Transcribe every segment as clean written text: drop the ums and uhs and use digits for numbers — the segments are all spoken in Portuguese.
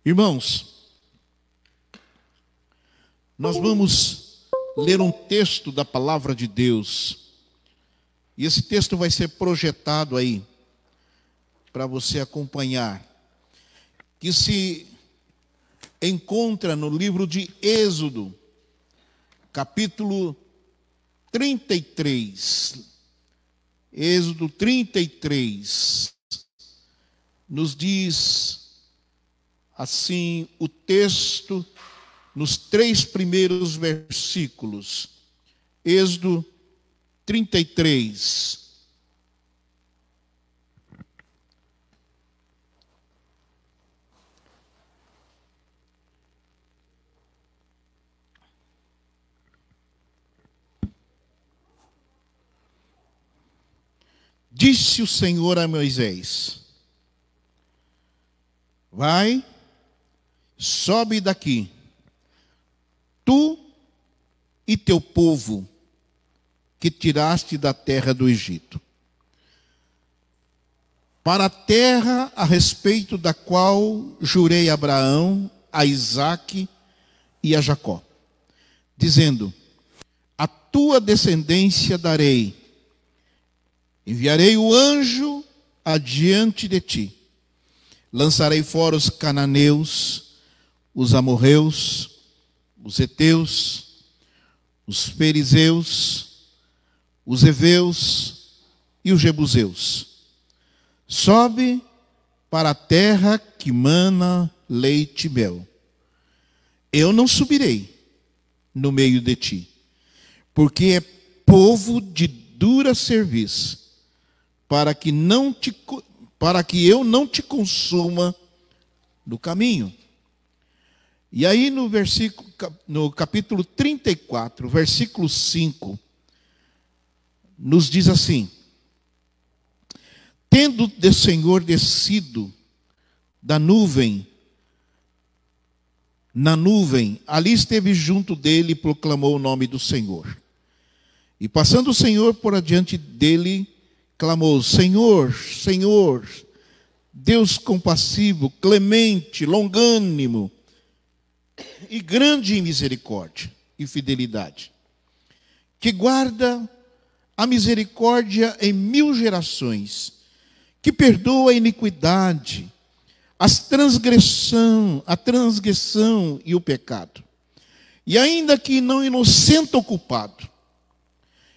Irmãos, nós vamos ler um texto da palavra de Deus. E esse texto vai ser projetado aí, para você acompanhar. Que se encontra no livro de Êxodo, capítulo 33. Êxodo 33. Nos diz assim o texto, nos 3 primeiros versículos. Êxodo 33. Disse o Senhor a Moisés: vai, sobe daqui, tu e teu povo, que tiraste da terra do Egito, para a terra a respeito da qual jurei a Abraão, a Isaque e a Jacó, dizendo: a tua descendência darei, enviarei o anjo adiante de ti, lançarei fora os cananeus, os amorreus, os heteus, os perizeus, os heveus e os jebuseus. Sobe para a terra que mana leite e mel. Eu não subirei no meio de ti, porque é povo de dura serviço, para que eu não te consuma no caminho. E aí no capítulo 34, versículo 5, nos diz assim: tendo o Senhor descido da nuvem, na nuvem, ali esteve junto dele e proclamou o nome do Senhor. E passando o Senhor por adiante dele, clamou: Senhor, Senhor, Deus compassivo, clemente, longânimo e grande em misericórdia e fidelidade, que guarda a misericórdia em 1000 gerações, que perdoa a iniquidade, a transgressão e o pecado, e ainda que não inocenta o culpado,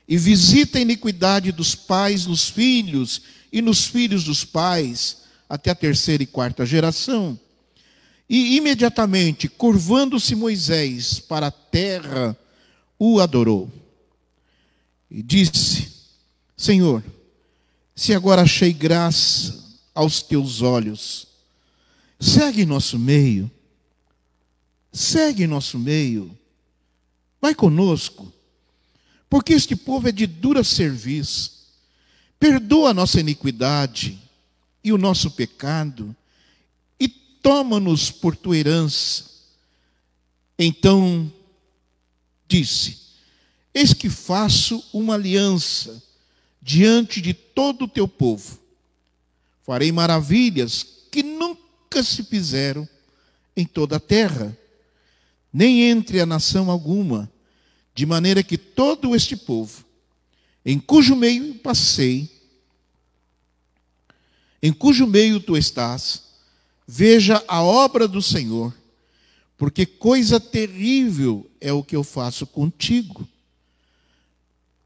e visita a iniquidade dos pais nos filhos e nos filhos dos pais, até a 3ª e 4ª geração. E imediatamente, curvando-se Moisés para a terra, o adorou. E disse: Senhor, se agora achei graça aos teus olhos, segue nosso meio, vai conosco, porque este povo é de dura serviço. Perdoa a nossa iniquidade e o nosso pecado, e toma-nos por tua herança. Então disse: eis que faço uma aliança diante de todo o teu povo. Farei maravilhas que nunca se fizeram em toda a terra, nem entre a nação alguma, de maneira que todo este povo, em cujo meio passei, em cujo meio tu estás, veja a obra do Senhor, porque coisa terrível é o que eu faço contigo.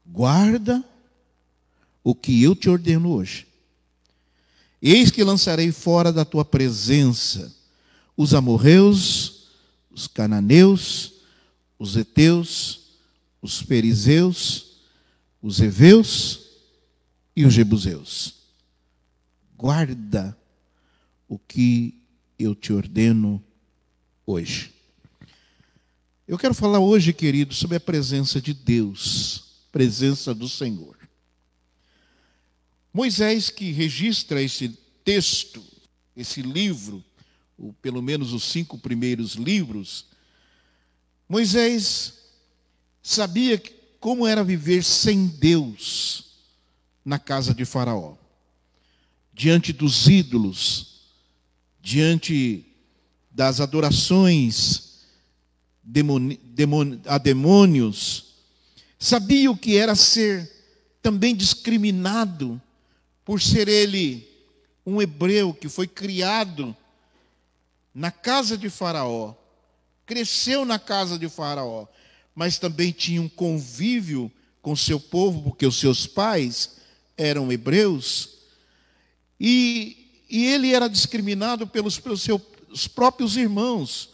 Guarda o que eu te ordeno hoje. Eis que lançarei fora da tua presença os amorreus, os cananeus, os heteus, os perizeus, os heveus e os jebuseus. Guarda o que eu te ordeno hoje. Eu quero falar hoje, querido, sobre a presença de Deus, presença do Senhor. Moisés, que registra esse texto, esse livro, ou pelo menos os 5 primeiros livros, Moisés sabia como era viver sem Deus na casa de Faraó, diante dos ídolos, diante das adorações a demônios, sabia o que era ser também discriminado por ser ele um hebreu que foi criado na casa de Faraó, cresceu na casa de Faraó, mas também tinha um convívio com seu povo, porque os seus pais eram hebreus, e ele era discriminado pelos seus próprios irmãos,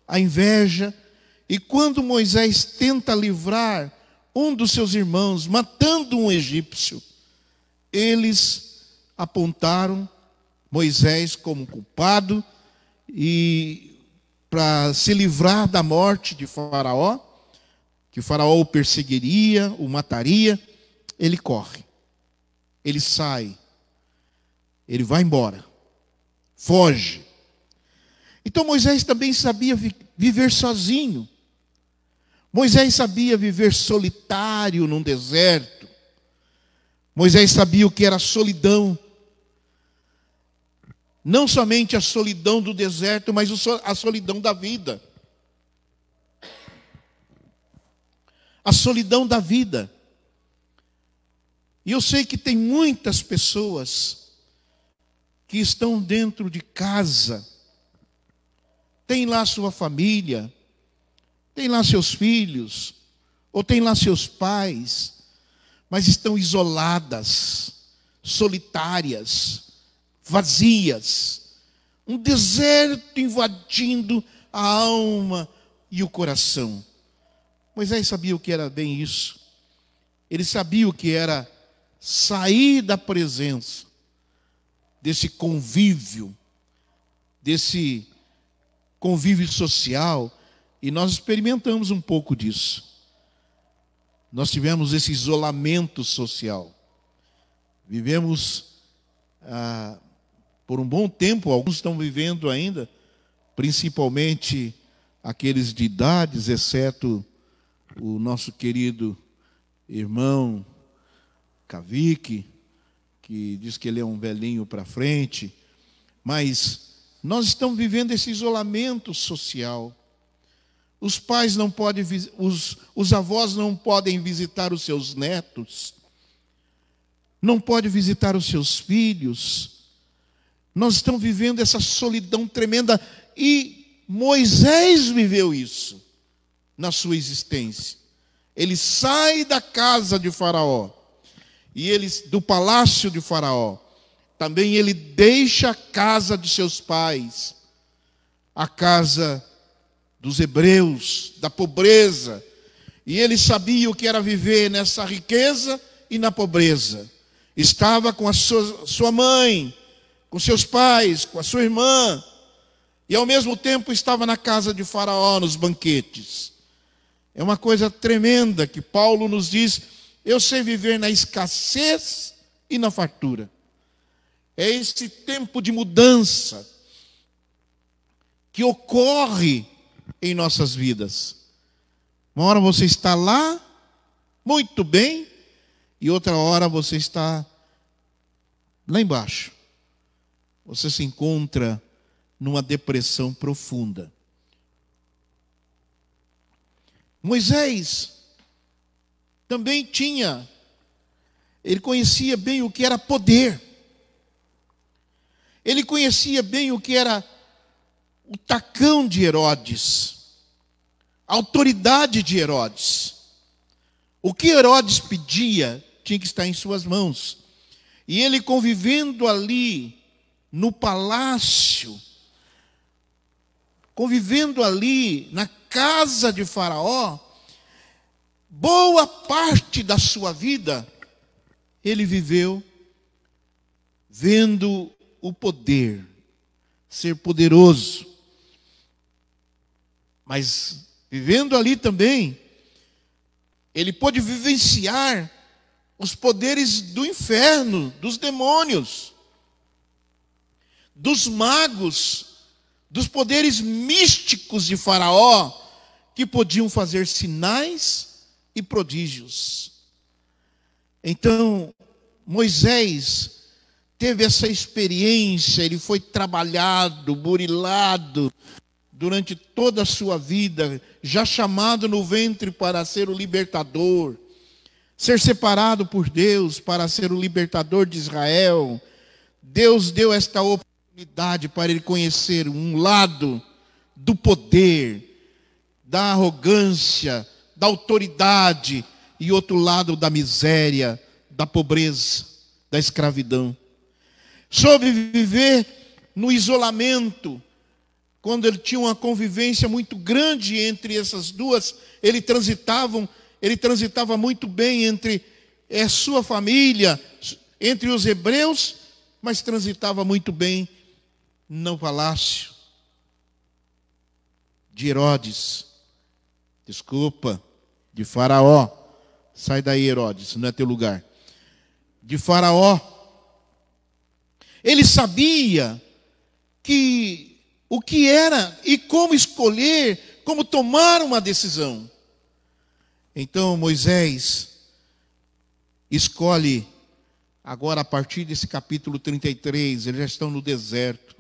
a inveja. E quando Moisés tenta livrar um dos seus irmãos, matando um egípcio, eles apontaram Moisés como culpado, e para se livrar da morte de Faraó, que Faraó o perseguiria, o mataria, ele corre, ele sai, ele vai embora, foge. Então Moisés também sabia viver sozinho. Moisés sabia viver solitário num deserto. Moisés sabia o que era solidão. Não somente a solidão do deserto, mas a solidão da vida. A solidão da vida. E eu sei que tem muitas pessoas que estão dentro de casa, tem lá sua família, tem lá seus filhos, ou tem lá seus pais, mas estão isoladas, solitárias, vazias, um deserto invadindo a alma e o coração. Moisés sabia o que era bem isso. Ele sabia o que era sair da presença desse convívio social, e nós experimentamos um pouco disso. Nós tivemos esse isolamento social. Vivemos por um bom tempo, alguns estão vivendo ainda, principalmente aqueles de idades, exceto o nosso querido irmão Cavique, que diz que ele é um velhinho para frente, mas nós estamos vivendo esse isolamento social. Os pais não podem, os avós não podem visitar os seus netos, não podem visitar os seus filhos. Nós estamos vivendo essa solidão tremenda, e Moisés viveu isso na sua existência. Ele sai da casa de Faraó, e do palácio de Faraó. Também ele deixa a casa de seus pais, a casa dos hebreus, da pobreza. E ele sabia o que era viver nessa riqueza e na pobreza. Estava com a sua mãe, com seus pais, com a sua irmã, e ao mesmo tempo estava na casa de Faraó, nos banquetes. É uma coisa tremenda que Paulo nos diz: eu sei viver na escassez e na fartura. É esse tempo de mudança que ocorre em nossas vidas. Uma hora você está lá, muito bem, e outra hora você está lá embaixo. Você se encontra numa depressão profunda. Moisés também ele conhecia bem o que era poder. Ele conhecia bem o que era o tacão de Herodes, a autoridade de Herodes. O que Herodes pedia tinha que estar em suas mãos. E ele, convivendo ali no palácio, convivendo ali na casa de Faraó, boa parte da sua vida ele viveu vendo o poder, ser poderoso. Mas vivendo ali também, ele pôde vivenciar os poderes do inferno, dos demônios, dos magos, dos poderes místicos de Faraó, que podiam fazer sinais e prodígios. Então, Moisés teve essa experiência, ele foi trabalhado, burilado, durante toda a sua vida, já chamado no ventre para ser o libertador, ser separado por Deus para ser o libertador de Israel. Deus deu esta oportunidade para ele conhecer um lado do poder, da arrogância, da autoridade, e outro lado da miséria, da pobreza, da escravidão. Soube viver no isolamento. Quando ele tinha uma convivência muito grande entre essas duas, ele transitava muito bem entre sua família, entre os hebreus, mas transitava muito bem no palácio de Herodes. Desculpa, de Faraó. Sai daí, Herodes, não é teu lugar. De Faraó. Ele sabia o que era e como escolher, como tomar uma decisão. Então Moisés escolhe, agora a partir desse capítulo 33, eles já estão no deserto,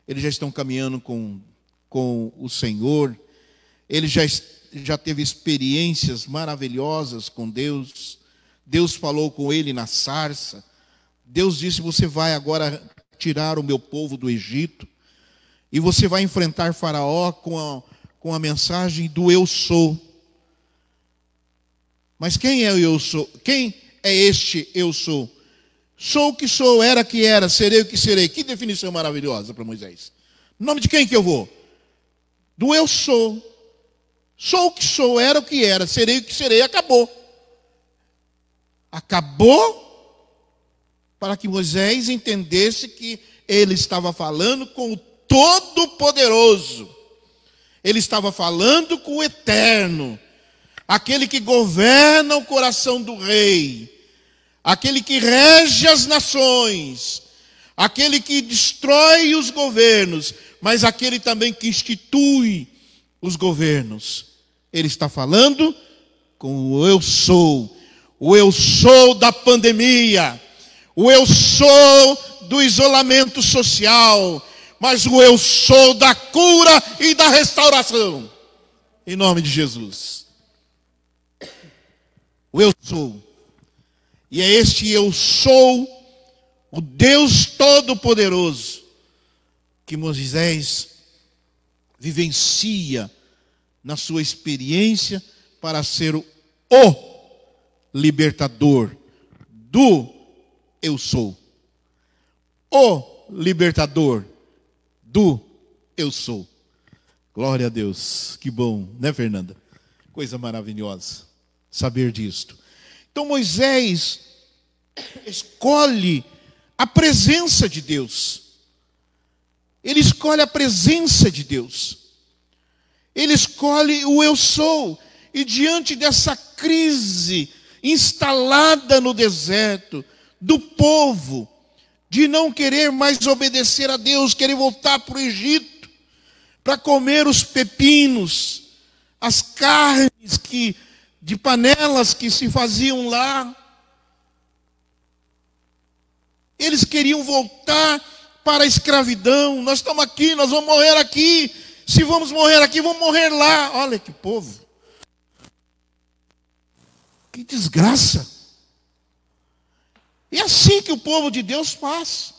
eles já estão caminhando com o Senhor, ele já teve experiências maravilhosas com Deus. Deus falou com ele na sarça. Deus disse: você vai agora tirar o meu povo do Egito, e você vai enfrentar Faraó com a mensagem do eu sou. Mas quem é o eu sou? Quem é este eu sou? Sou o que sou, era que era, serei o que serei. Que definição maravilhosa para Moisés. Em nome de quem que eu vou? Do eu sou. Sou o que sou, era o que era, serei o que serei, acabou. Acabou para que Moisés entendesse que ele estava falando com o Todo-Poderoso. Ele estava falando com o Eterno, aquele que governa o coração do rei, aquele que rege as nações, aquele que destrói os governos, mas aquele também que institui os governos. Ele está falando com o eu sou da pandemia, o eu sou do isolamento social, mas o eu sou da cura e da restauração, em nome de Jesus. O eu sou, e é este eu sou, o Deus Todo-Poderoso, que Moisés vivencia na sua experiência para ser o libertador do eu sou. O libertador do eu sou. Glória a Deus. Que bom, né, Fernanda? Coisa maravilhosa saber disto. Então Moisés escolhe a presença de Deus. Ele escolhe a presença de Deus. Ele escolhe o eu sou. E diante dessa crise instalada no deserto, do povo, de não querer mais obedecer a Deus, querer voltar para o Egito, para comer os pepinos, as carnes de panelas que se faziam lá. Eles queriam voltar para a escravidão. Nós estamos aqui, nós vamos morrer aqui. Se vamos morrer aqui, vamos morrer lá. Olha que povo. Que desgraça. É assim que o povo de Deus faz.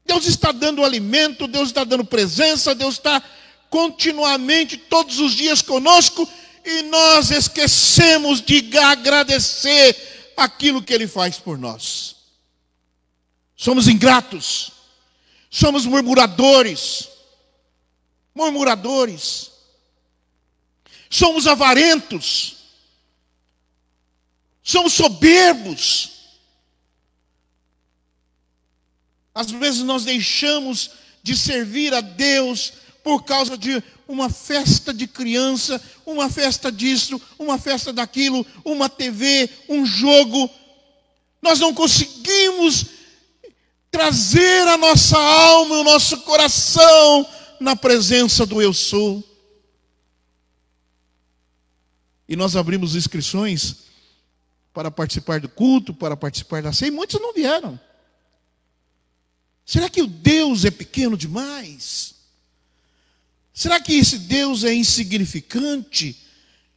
Deus está dando alimento, Deus está dando presença, Deus está continuamente, todos os dias conosco, e nós esquecemos de agradecer aquilo que Ele faz por nós. Somos ingratos, somos murmuradores, somos avarentos, somos soberbos. Às vezes nós deixamos de servir a Deus por causa de uma festa de criança, uma festa disso, uma festa daquilo, uma TV, um jogo. Nós não conseguimos trazer a nossa alma, o nosso coração na presença do eu sou. E nós abrimos inscrições para participar do culto, para participar da ceia, e muitos não vieram. Será que o Deus é pequeno demais? Será que esse Deus é insignificante?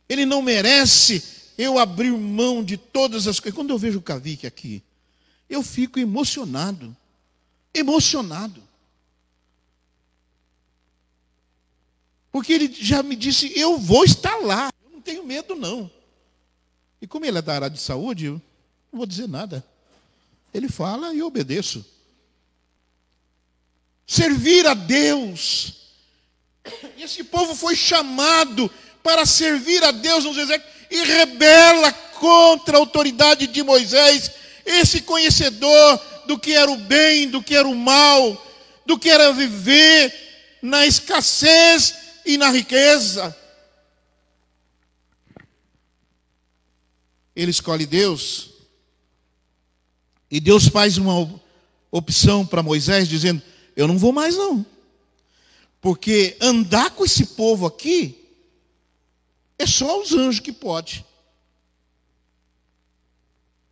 Ele não merece eu abrir mão de todas as coisas. Quando eu vejo o Cavique aqui, eu fico emocionado. Emocionado. Porque ele já me disse, eu vou estar lá. Eu não tenho medo, não. E como ele é da área de saúde, eu não vou dizer nada. Ele fala e eu obedeço. Servir a Deus. E esse povo foi chamado para servir a Deus no deserto e rebela contra a autoridade de Moisés, esse conhecedor do que era o bem, do que era o mal, do que era viver na escassez e na riqueza. Ele escolhe Deus, e Deus faz uma opção para Moisés, dizendo, eu não vou mais não, porque andar com esse povo aqui, é só os anjos que podem.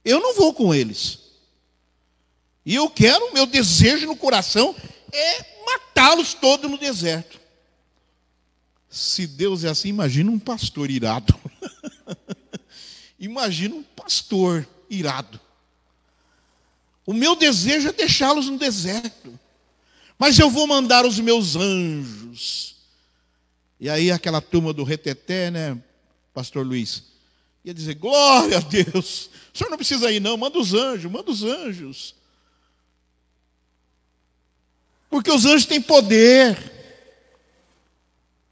Eu não vou com eles. E eu quero, meu desejo no coração é matá-los todos no deserto. Se Deus é assim, imagina um pastor irado. Imagina um pastor irado. O meu desejo é deixá-los no deserto. Mas eu vou mandar os meus anjos. E aí aquela turma do reteté, né, pastor Luiz, ia dizer, glória a Deus. O senhor não precisa ir não, manda os anjos, manda os anjos. Porque os anjos têm poder.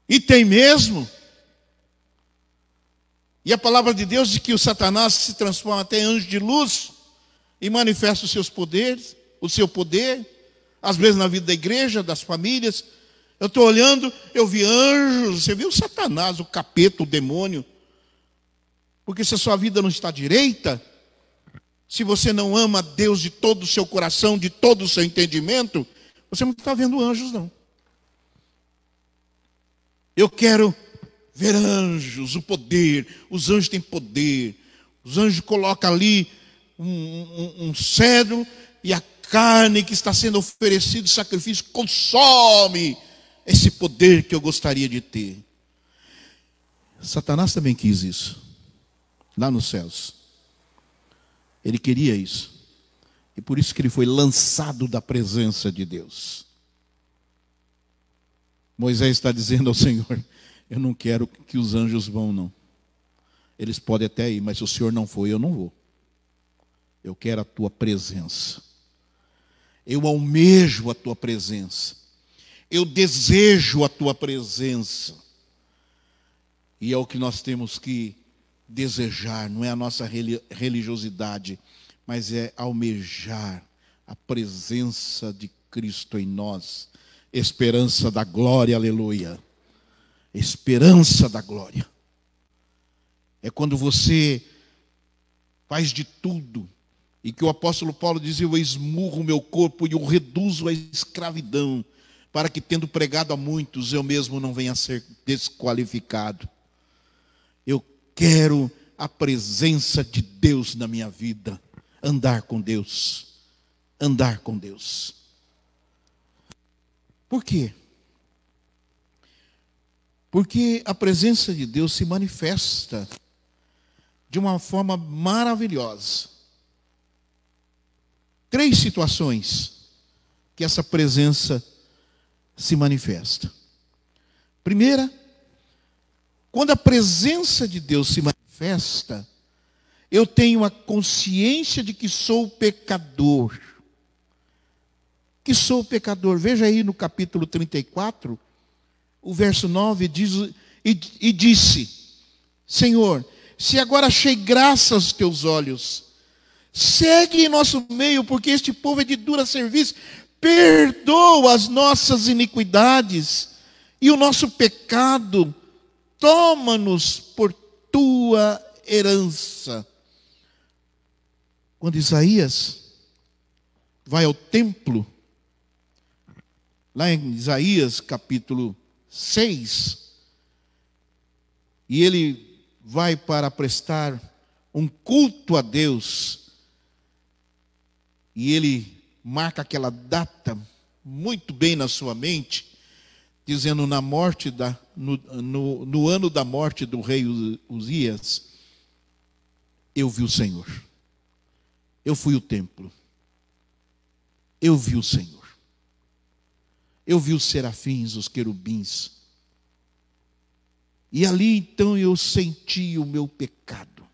E tem mesmo. E a palavra de Deus diz que o Satanás se transforma até em anjo de luz e manifesta os seus poderes, o seu poder, às vezes na vida da igreja, das famílias. Eu estou olhando, eu vi anjos, você viu o Satanás, o capeta, o demônio. Porque se a sua vida não está direita, se você não ama Deus de todo o seu coração, de todo o seu entendimento, você não está vendo anjos, não. Eu quero ver anjos, o poder. Os anjos têm poder. Os anjos colocam ali um cedro e a carne que está sendo oferecida, sacrifício, consome esse poder que eu gostaria de ter. Satanás também quis isso, lá nos céus. Ele queria isso. E por isso que ele foi lançado da presença de Deus. Moisés está dizendo ao Senhor, eu não quero que os anjos vão, não. Eles podem até ir, mas se o Senhor não for, eu não vou. Eu quero a tua presença. Eu almejo a tua presença. Eu desejo a tua presença. E é o que nós temos que desejar, não é a nossa religiosidade, mas é almejar a presença de Cristo em nós. Esperança da glória, aleluia. Esperança da glória. É quando você faz de tudo, e que o apóstolo Paulo diz, eu esmurro o meu corpo e o reduzo à escravidão, para que tendo pregado a muitos, eu mesmo não venha a ser desqualificado. Eu quero a presença de Deus na minha vida. Andar com Deus. Andar com Deus. Por quê? Porque a presença de Deus se manifesta de uma forma maravilhosa. 3 situações que essa presença se manifesta. Primeira, quando a presença de Deus se manifesta, eu tenho a consciência de que sou pecador. Que sou pecador. Veja aí no capítulo 34, o verso 9 diz, e disse, Senhor, se agora achei graça aos teus olhos, segue em nosso meio, porque este povo é de dura serviço, perdoa as nossas iniquidades e o nosso pecado, toma-nos por tua herança. Quando Isaías vai ao templo, lá em Isaías capítulo 6, e ele vai para prestar um culto a Deus, e ele marca aquela data muito bem na sua mente, dizendo no ano da morte do rei Uzias, eu vi o Senhor. Eu fui ao templo. Eu vi o Senhor. Eu vi os serafins, os querubins. E ali então eu senti o meu pecado.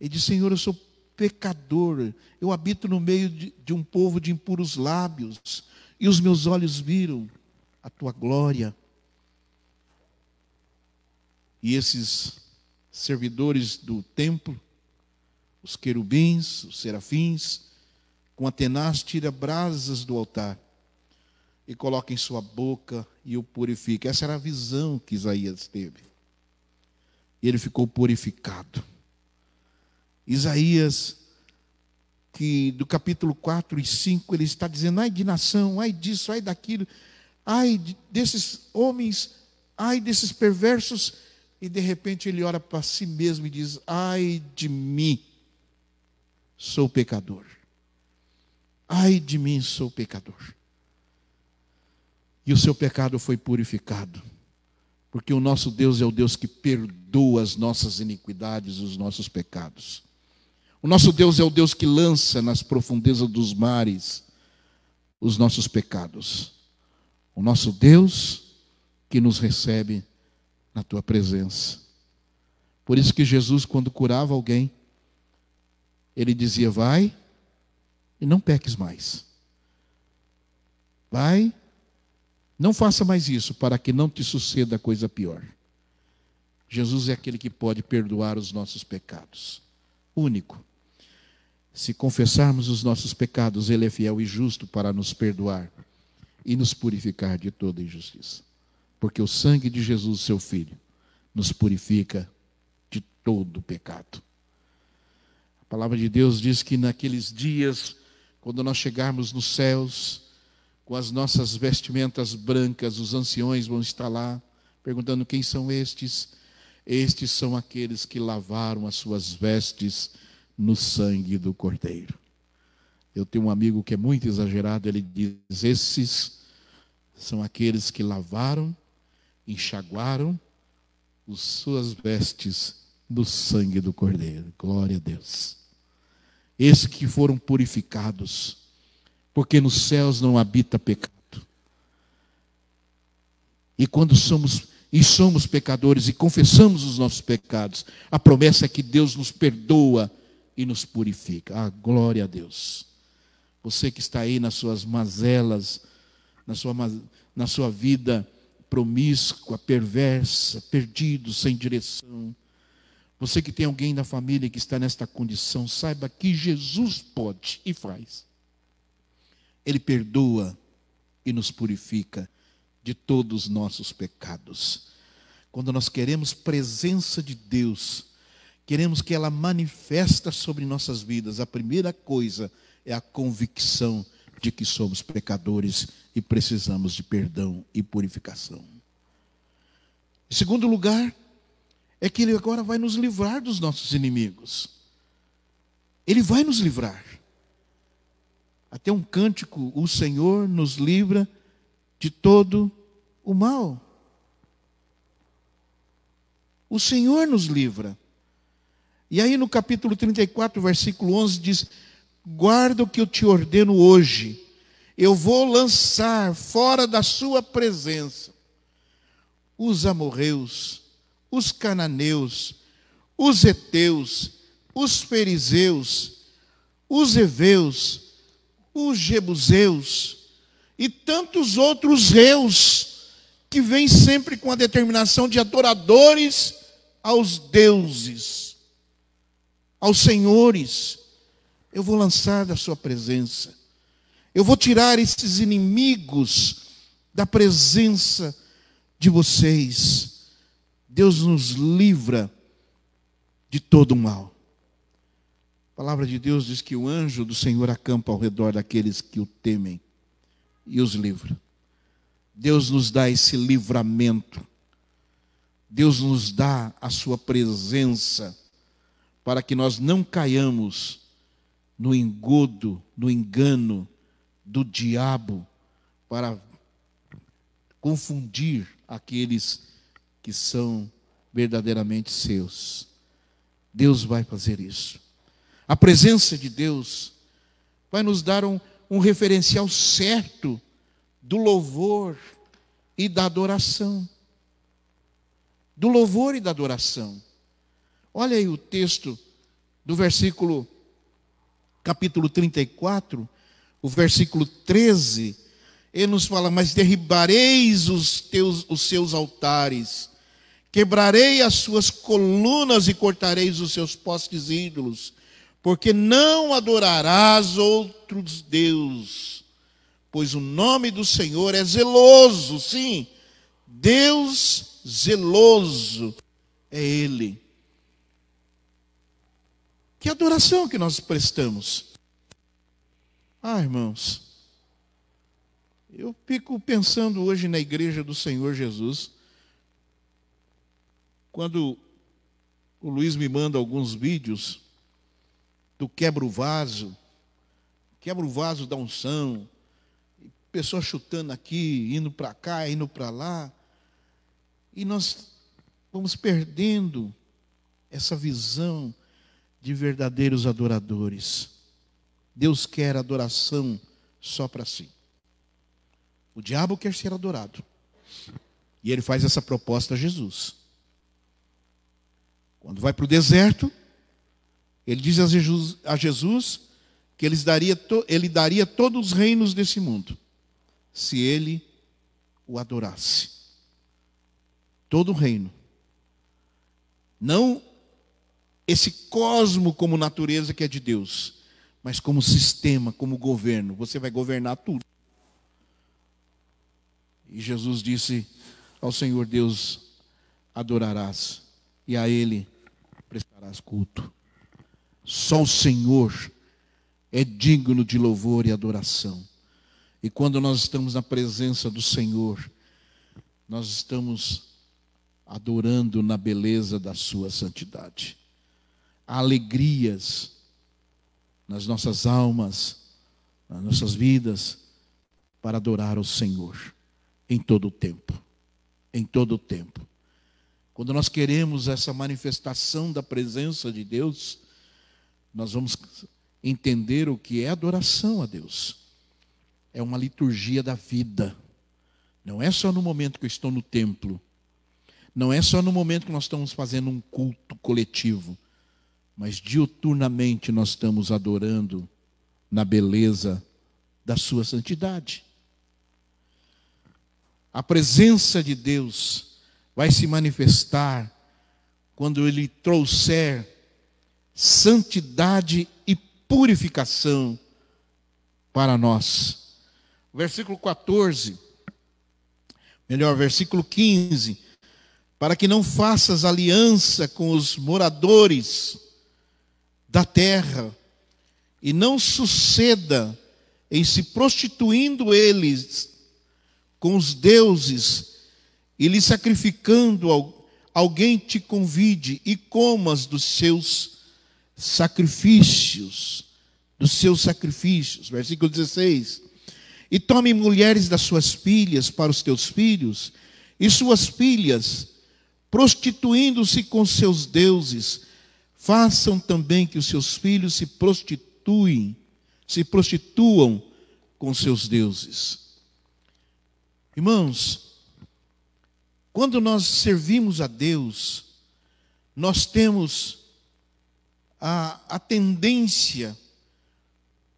E disse: Senhor, eu sou pecador. Eu habito no meio de um povo de impuros lábios. E os meus olhos viram a tua glória. E esses servidores do templo, os querubins, os serafins, com a tenaz tira brasas do altar e coloca em sua boca e o purifica. Essa era a visão que Isaías teve. E ele ficou purificado. Isaías, que do capítulo 4 e 5, ele está dizendo: ai de nação, ai disso, ai daquilo, ai desses homens, ai desses perversos. E de repente ele olha para si mesmo e diz: ai de mim, sou pecador. Ai de mim, sou pecador. E o seu pecado foi purificado, porque o nosso Deus é o Deus que perdoa as nossas iniquidades, os nossos pecados. O nosso Deus é o Deus que lança nas profundezas dos mares os nossos pecados. O nosso Deus que nos recebe na tua presença. Por isso que Jesus, quando curava alguém, ele dizia: vai e não peques mais. Vai, não faça mais isso, para que não te suceda coisa pior. Jesus é aquele que pode perdoar os nossos pecados. Único. Se confessarmos os nossos pecados, Ele é fiel e justo para nos perdoar e nos purificar de toda injustiça. Porque o sangue de Jesus, seu Filho, nos purifica de todo pecado. A palavra de Deus diz que naqueles dias, quando nós chegarmos nos céus, com as nossas vestimentas brancas, os anciões vão estar lá, perguntando: quem são estes? Estes são aqueles que lavaram as suas vestes no sangue do Cordeiro. Eu tenho um amigo que é muito exagerado, ele diz: esses são aqueles que lavaram, enxaguaram as suas vestes no sangue do Cordeiro. Glória a Deus. Esses que foram purificados, porque nos céus não habita pecado. E quando somos pecadores e confessamos os nossos pecados, a promessa é que Deus nos perdoa e nos purifica. Ah, glória a Deus. Você que está aí nas suas mazelas, na sua vida promíscua, perversa, perdido, sem direção. Você que tem alguém na família que está nesta condição, saiba que Jesus pode e faz. Ele perdoa e nos purifica de todos os nossos pecados. Quando nós queremos presença de Deus, queremos que ela manifesta sobre nossas vidas, a primeira coisa é a convicção de que somos pecadores e precisamos de perdão e purificação. Em segundo lugar, é que Ele agora vai nos livrar dos nossos inimigos. Ele vai nos livrar. Até um cântico: o Senhor nos livra de todo o mal. O Senhor nos livra. E aí no capítulo 34, versículo 11 diz: guarda o que eu te ordeno hoje. Eu vou lançar fora da sua presença os amorreus, os cananeus, os heteus, os fariseus, os heveus, os jebuseus e tantos outros reus que vêm sempre com a determinação de adoradores aos deuses, aos senhores. Eu vou lançar da sua presença. Eu vou tirar esses inimigos da presença de vocês. Deus nos livra de todo o mal. A palavra de Deus diz que o anjo do Senhor acampa ao redor daqueles que o temem e os livra. Deus nos dá esse livramento. Deus nos dá a sua presença para que nós não caiamos no engodo, no engano do diabo para confundir aqueles que são verdadeiramente seus. Deus vai fazer isso. A presença de Deus vai nos dar um referencial certo do louvor e da adoração. Do louvor e da adoração. Olha aí o texto do versículo, capítulo 34, o versículo 13. Ele nos fala: mas derribareis os seus altares, quebrarei as suas colunas e cortareis os seus postes ídolos, porque não adorarás outros deuses, pois o nome do Senhor é zeloso. Sim, Deus zeloso é Ele. Que adoração que nós prestamos. Irmãos, eu fico pensando hoje na igreja do Senhor Jesus, quando o Luiz me manda alguns vídeos do quebra-o-vaso da unção, pessoas chutando aqui, indo para cá, indo para lá, e nós vamos perdendo essa visão de verdadeiros adoradores. Deus quer adoração só para si. O diabo quer ser adorado. E ele faz essa proposta a Jesus. Quando vai para o deserto, ele diz a Jesus que ele daria todos os reinos desse mundo, se ele o adorasse. Todo o reino. Não esse cosmo como natureza que é de Deus, mas como sistema, como governo. Você vai governar tudo. E Jesus disse ao Senhor Deus: adorarás, e a Ele prestarás culto. Só o Senhor é digno de louvor e adoração. E quando nós estamos na presença do Senhor, nós estamos adorando na beleza da sua santidade. Há alegrias nas nossas almas, nas nossas vidas, para adorar o Senhor em todo o tempo. Em todo o tempo. Quando nós queremos essa manifestação da presença de Deus, nós vamos entender o que é adoração a Deus. É uma liturgia da vida. Não é só no momento que eu estou no templo. Não é só no momento que nós estamos fazendo um culto coletivo. Mas diuturnamente nós estamos adorando na beleza da sua santidade. A presença de Deus vai se manifestar quando Ele trouxer santidade e purificação para nós. Versículo 14, versículo 15. Para que não faças aliança com os moradores da terra, e não suceda em se prostituindo eles com os deuses, e lhe sacrificando, alguém te convide e comas dos seus sacrifícios. Versículo 16. E tome mulheres das suas filhas para os teus filhos, e suas filhas, prostituindo-se com seus deuses, façam também que os seus filhos se prostituam com seus deuses. Irmãos, quando nós servimos a Deus, nós temos a tendência,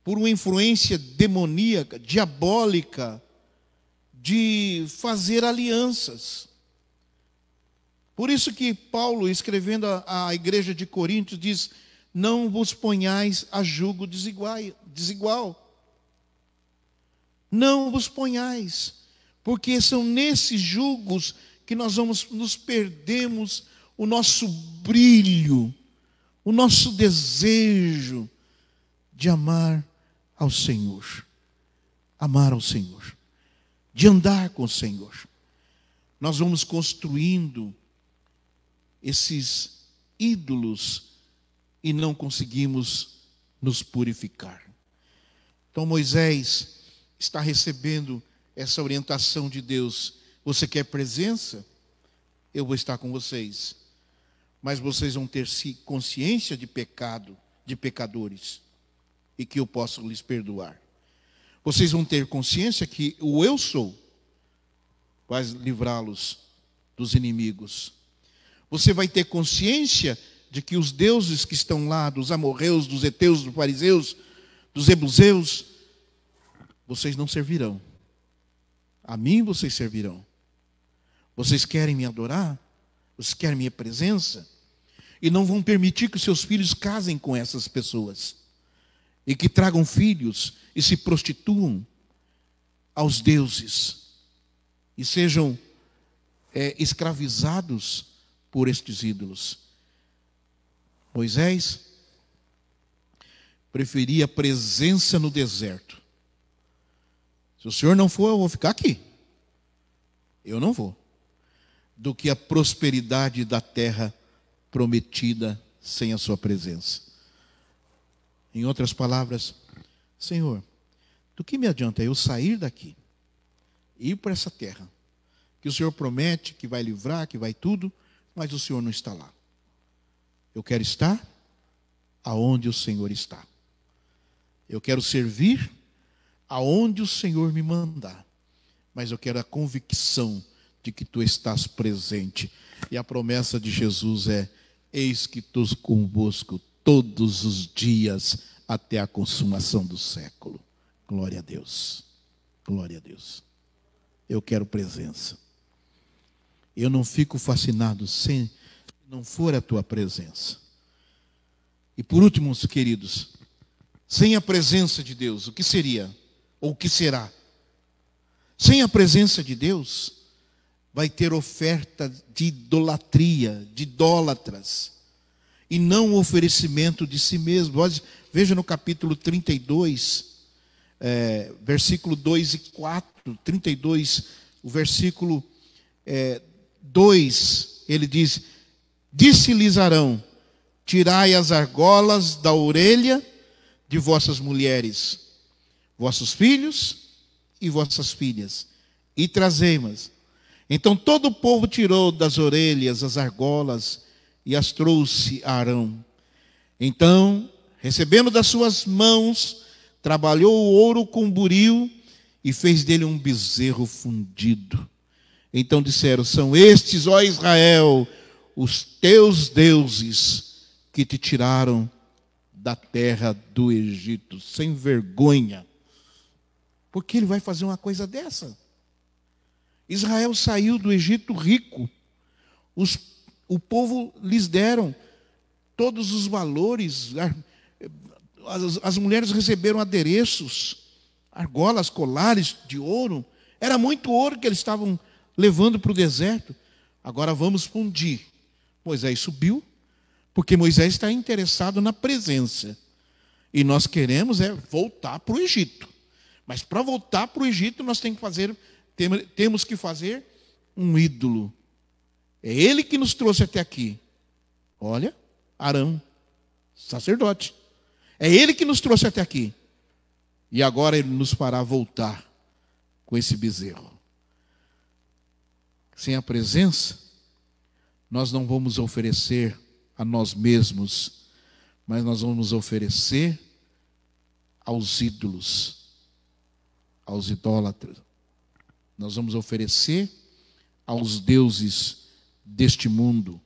por uma influência demoníaca, diabólica, de fazer alianças. Por isso que Paulo, escrevendo à igreja de Corinto, diz: não vos ponhais a jugo desigual. Não vos ponhais, porque são nesses julgos que nós nos perdemos o nosso brilho, o nosso desejo de amar ao Senhor. Amar ao Senhor. De andar com o Senhor. Nós vamos construindo esses ídolos e não conseguimos nos purificar. Então Moisés está recebendo essa orientação de Deus. Você quer presença? Eu vou estar com vocês. Mas vocês vão ter consciência de pecado, de pecadores, e que eu posso lhes perdoar. Vocês vão ter consciência que o eu sou vai livrá-los dos inimigos. Você vai ter consciência de que os deuses que estão lá, dos amorreus, dos heteus, dos fariseus, dos jebuseus, vocês não servirão. A mim vocês servirão. Vocês querem me adorar? Vocês querem minha presença? E não vão permitir que os seus filhos casem com essas pessoas. E que tragam filhos e se prostituam aos deuses. E sejam escravizados por estes ídolos. Moisés preferia a presença no deserto. Se o Senhor não for, eu vou ficar aqui. Eu não vou. Do que a prosperidade da terra prometida sem a sua presença. Em outras palavras, Senhor, do que me adianta eu sair daqui, ir para essa terra, que o Senhor promete que vai livrar, que vai tudo, mas o Senhor não está lá. Eu quero estar aonde o Senhor está. Eu quero servir aonde o Senhor me mandar. Mas eu quero a convicção de que tu estás presente. E a promessa de Jesus é: eis que estou convosco todos os dias até a consumação do século. Glória a Deus. Glória a Deus. Eu quero presença. Eu não fico fascinado se não for a tua presença. E por último, queridos, sem a presença de Deus, o que seria? Ou o que será? Sem a presença de Deus, vai ter oferta de idolatria, de idólatras, e não o oferecimento de si mesmo. Veja no capítulo 32, versículo 2 e 4, 32, o versículo 2, ele diz: disse-lhes Arão, tirai as argolas da orelha de vossas mulheres, vossos filhos e vossas filhas, e trazei-mas. Então todo o povo tirou das orelhas as argolas e as trouxe a Arão. Então, recebendo das suas mãos, trabalhou o ouro com buril e fez dele um bezerro fundido. Então disseram: são estes, ó Israel, os teus deuses que te tiraram da terra do Egito. Sem vergonha. Por que ele vai fazer uma coisa dessa? Israel saiu do Egito rico. O povo lhes deram todos os valores. As mulheres receberam adereços, argolas, colares de ouro. Era muito ouro que eles estavam levando para o deserto. Agora vamos fundir. Moisés subiu, porque Moisés está interessado na presença. E nós queremos voltar para o Egito. Mas para voltar para o Egito, nós temos que fazer um ídolo. É ele que nos trouxe até aqui. Olha, Arão, sacerdote. É ele que nos trouxe até aqui. E agora ele nos fará voltar com esse bezerro. Sem a presença, nós não vamos oferecer a nós mesmos, mas nós vamos oferecer aos ídolos, aos idólatras. Nós vamos oferecer aos deuses deste mundo,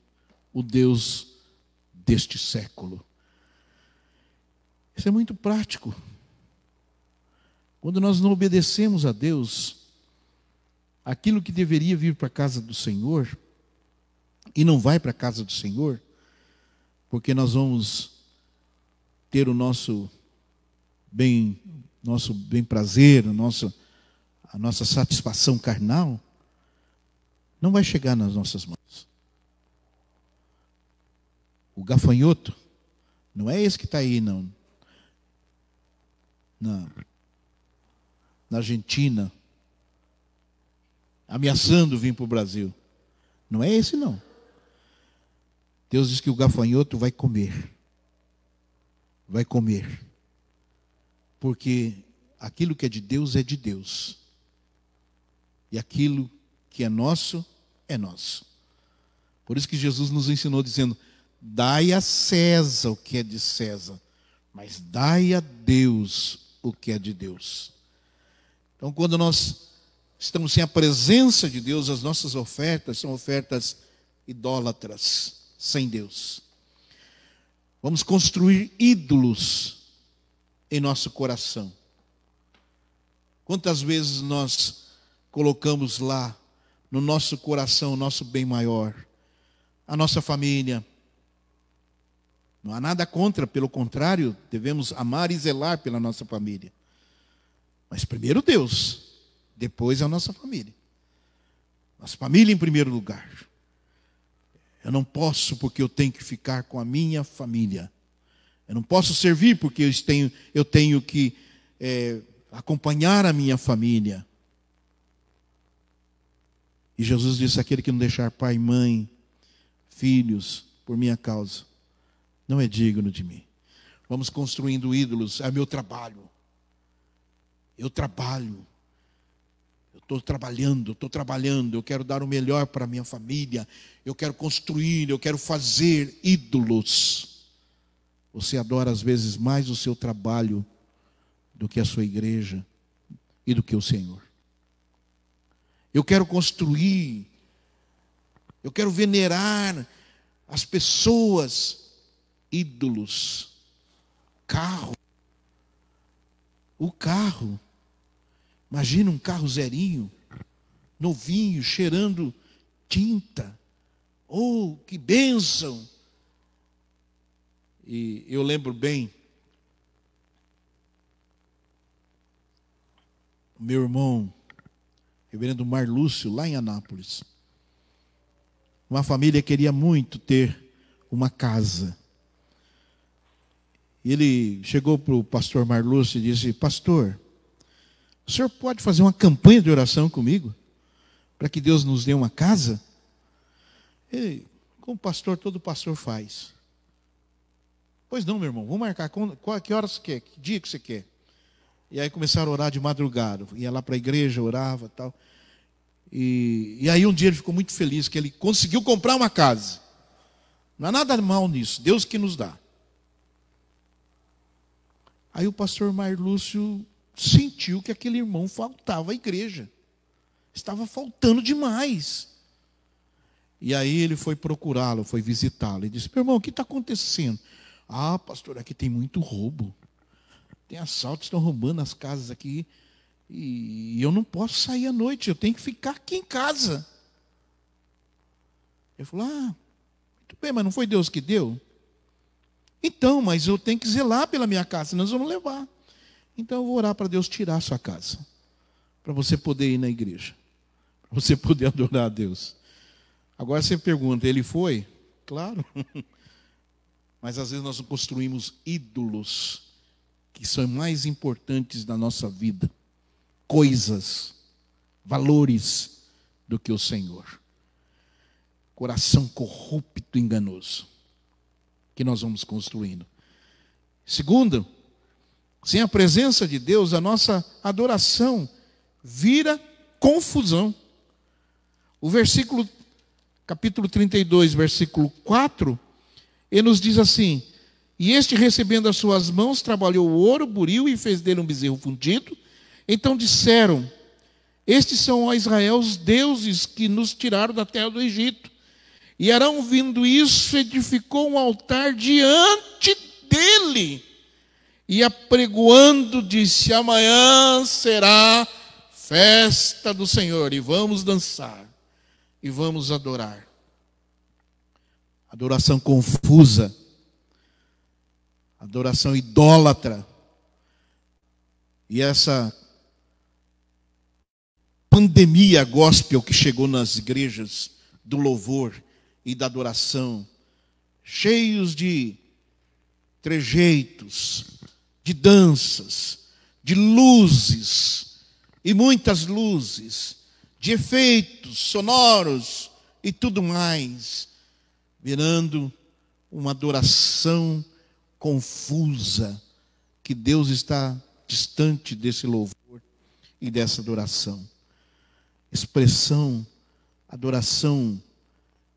o Deus deste século. Isso é muito prático. Quando nós não obedecemos a Deus, aquilo que deveria vir para a casa do Senhor, e não vai para a casa do Senhor, porque nós vamos ter o nosso bem prazer, a nossa satisfação carnal, não vai chegar nas nossas mãos. O gafanhoto, não é esse que está aí, não. Na Argentina, ameaçando vir para o Brasil. Não é esse, não. Deus diz que o gafanhoto vai comer. Vai comer. Porque aquilo que é de Deus é de Deus. E aquilo que é nosso, é nosso. Por isso que Jesus nos ensinou dizendo: dai a César o que é de César, mas dai a Deus o que é de Deus. Então, quando nós estamos sem a presença de Deus, as nossas ofertas são ofertas idólatras, sem Deus. Vamos construir ídolos em nosso coração. Quantas vezes nós colocamos lá no nosso coração o nosso bem maior, a nossa família. Não há nada contra, pelo contrário, devemos amar e zelar pela nossa família. Mas primeiro Deus, depois a nossa família. Nossa família em primeiro lugar. Eu não posso porque eu tenho que ficar com a minha família. Eu não posso servir porque eu tenho que acompanhar a minha família. E Jesus disse: aquele que não deixar pai, mãe, filhos, por minha causa, não é digno de mim. Vamos construindo ídolos. É meu trabalho. Eu trabalho. Estou trabalhando, eu quero dar o melhor para a minha família, eu quero construir, eu quero fazer ídolos. Você adora às vezes mais o seu trabalho do que a sua igreja e do que o Senhor. Eu quero construir, eu quero venerar as pessoas, ídolos, o carro. Imagina um carro zerinho, novinho, cheirando tinta. Oh, que bênção! E eu lembro bem, o meu irmão, reverendo Marlúcio, lá em Anápolis. Uma família queria muito ter uma casa. E ele chegou para o pastor Marlúcio e disse: pastor, o senhor pode fazer uma campanha de oração comigo? Para que Deus nos dê uma casa? E, como pastor, todo pastor faz. Pois não, meu irmão, vamos marcar. Que horas você quer? Que dia que você quer? E aí começaram a orar de madrugada. Ia lá para a igreja, orava e tal. E aí um dia ele ficou muito feliz que ele conseguiu comprar uma casa. Não há nada mal nisso, Deus que nos dá. Aí o pastor Marlúcio sentiu que aquele irmão faltava à igreja. Estava faltando demais. E aí ele foi procurá-lo, foi visitá-lo. E disse: meu irmão, o que está acontecendo? Ah, pastor, aqui tem muito roubo. Tem assalto, estão roubando as casas aqui. E eu não posso sair à noite, eu tenho que ficar aqui em casa. Ele falou: ah, muito bem, mas não foi Deus que deu? Então, mas eu tenho que zelar pela minha casa, senão eles vão levar. Então eu vou orar para Deus tirar a sua casa, para você poder ir na igreja, para você poder adorar a Deus. Agora você pergunta: ele foi? Claro. Mas às vezes nós construímos ídolos que são mais importantes da nossa vida, coisas, valores, do que o Senhor. Coração corrupto e enganoso que nós vamos construindo. Segundo, sem a presença de Deus, a nossa adoração vira confusão. O versículo, capítulo 32, versículo 4, ele nos diz assim: e este, recebendo as suas mãos, trabalhou o ouro, buril, e fez dele um bezerro fundido. Então disseram: estes são, ó Israel, os deuses que nos tiraram da terra do Egito. E Arão, vindo isso, edificou um altar diante dele. E apregoando, disse: amanhã será festa do Senhor, e vamos dançar, e vamos adorar. Adoração confusa, adoração idólatra. E essa pandemia gospel que chegou nas igrejas do louvor e da adoração, cheios de trejeitos, de danças, de luzes, e muitas luzes, de efeitos sonoros e tudo mais, virando uma adoração confusa, que Deus está distante desse louvor e dessa adoração. Expressão, adoração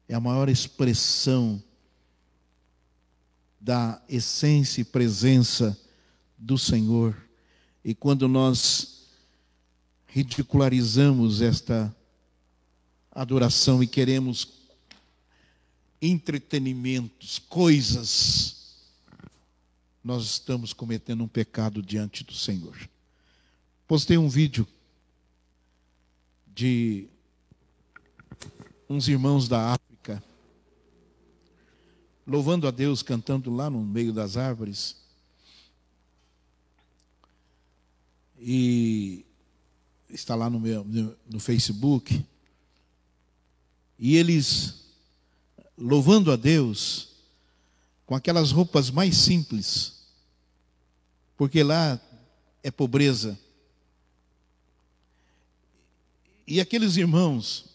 é a maior expressão da essência e presença do Senhor. E quando nós ridicularizamos esta adoração e queremos entretenimentos, coisas, nós estamos cometendo um pecado diante do Senhor. Postei um vídeo de uns irmãos da África louvando a Deus, cantando lá no meio das árvores. E está lá no Facebook. E eles louvando a Deus com aquelas roupas mais simples, porque lá é pobreza. E aqueles irmãos,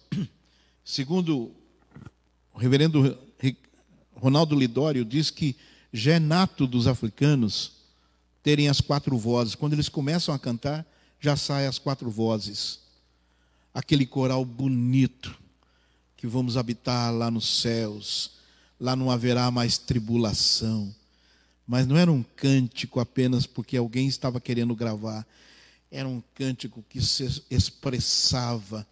segundo o reverendo Ronaldo Lidório, diz que já é nato dos africanos terem as 4 vozes. Quando eles começam a cantar, já saem as 4 vozes. Aquele coral bonito, que vamos habitar lá nos céus, lá não haverá mais tribulação. Mas não era um cântico apenas porque alguém estava querendo gravar. Era um cântico que se expressava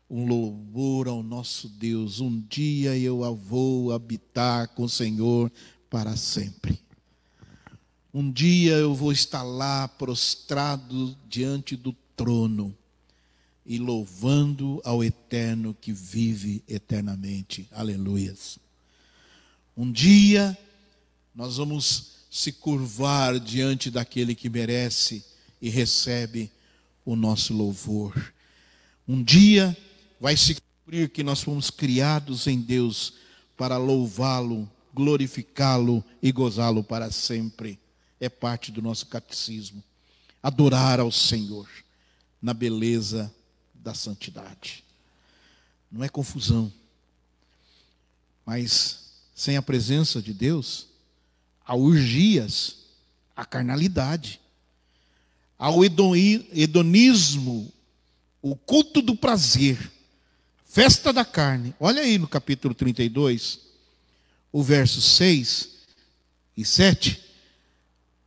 um louvor ao nosso Deus. Um dia eu vou habitar com o Senhor para sempre. Um dia eu vou estar lá prostrado diante do trono e louvando ao Eterno que vive eternamente. Aleluias. Um dia nós vamos se curvar diante daquele que merece e recebe o nosso louvor. Um dia vai se cumprir que nós fomos criados em Deus para louvá-lo, glorificá-lo e gozá-lo para sempre. É parte do nosso catecismo. Adorar ao Senhor na beleza da santidade. Não é confusão. Mas sem a presença de Deus, há orgias, há carnalidade, há o hedonismo, o culto do prazer, festa da carne. Olha aí no capítulo 32, o verso 6 e 7.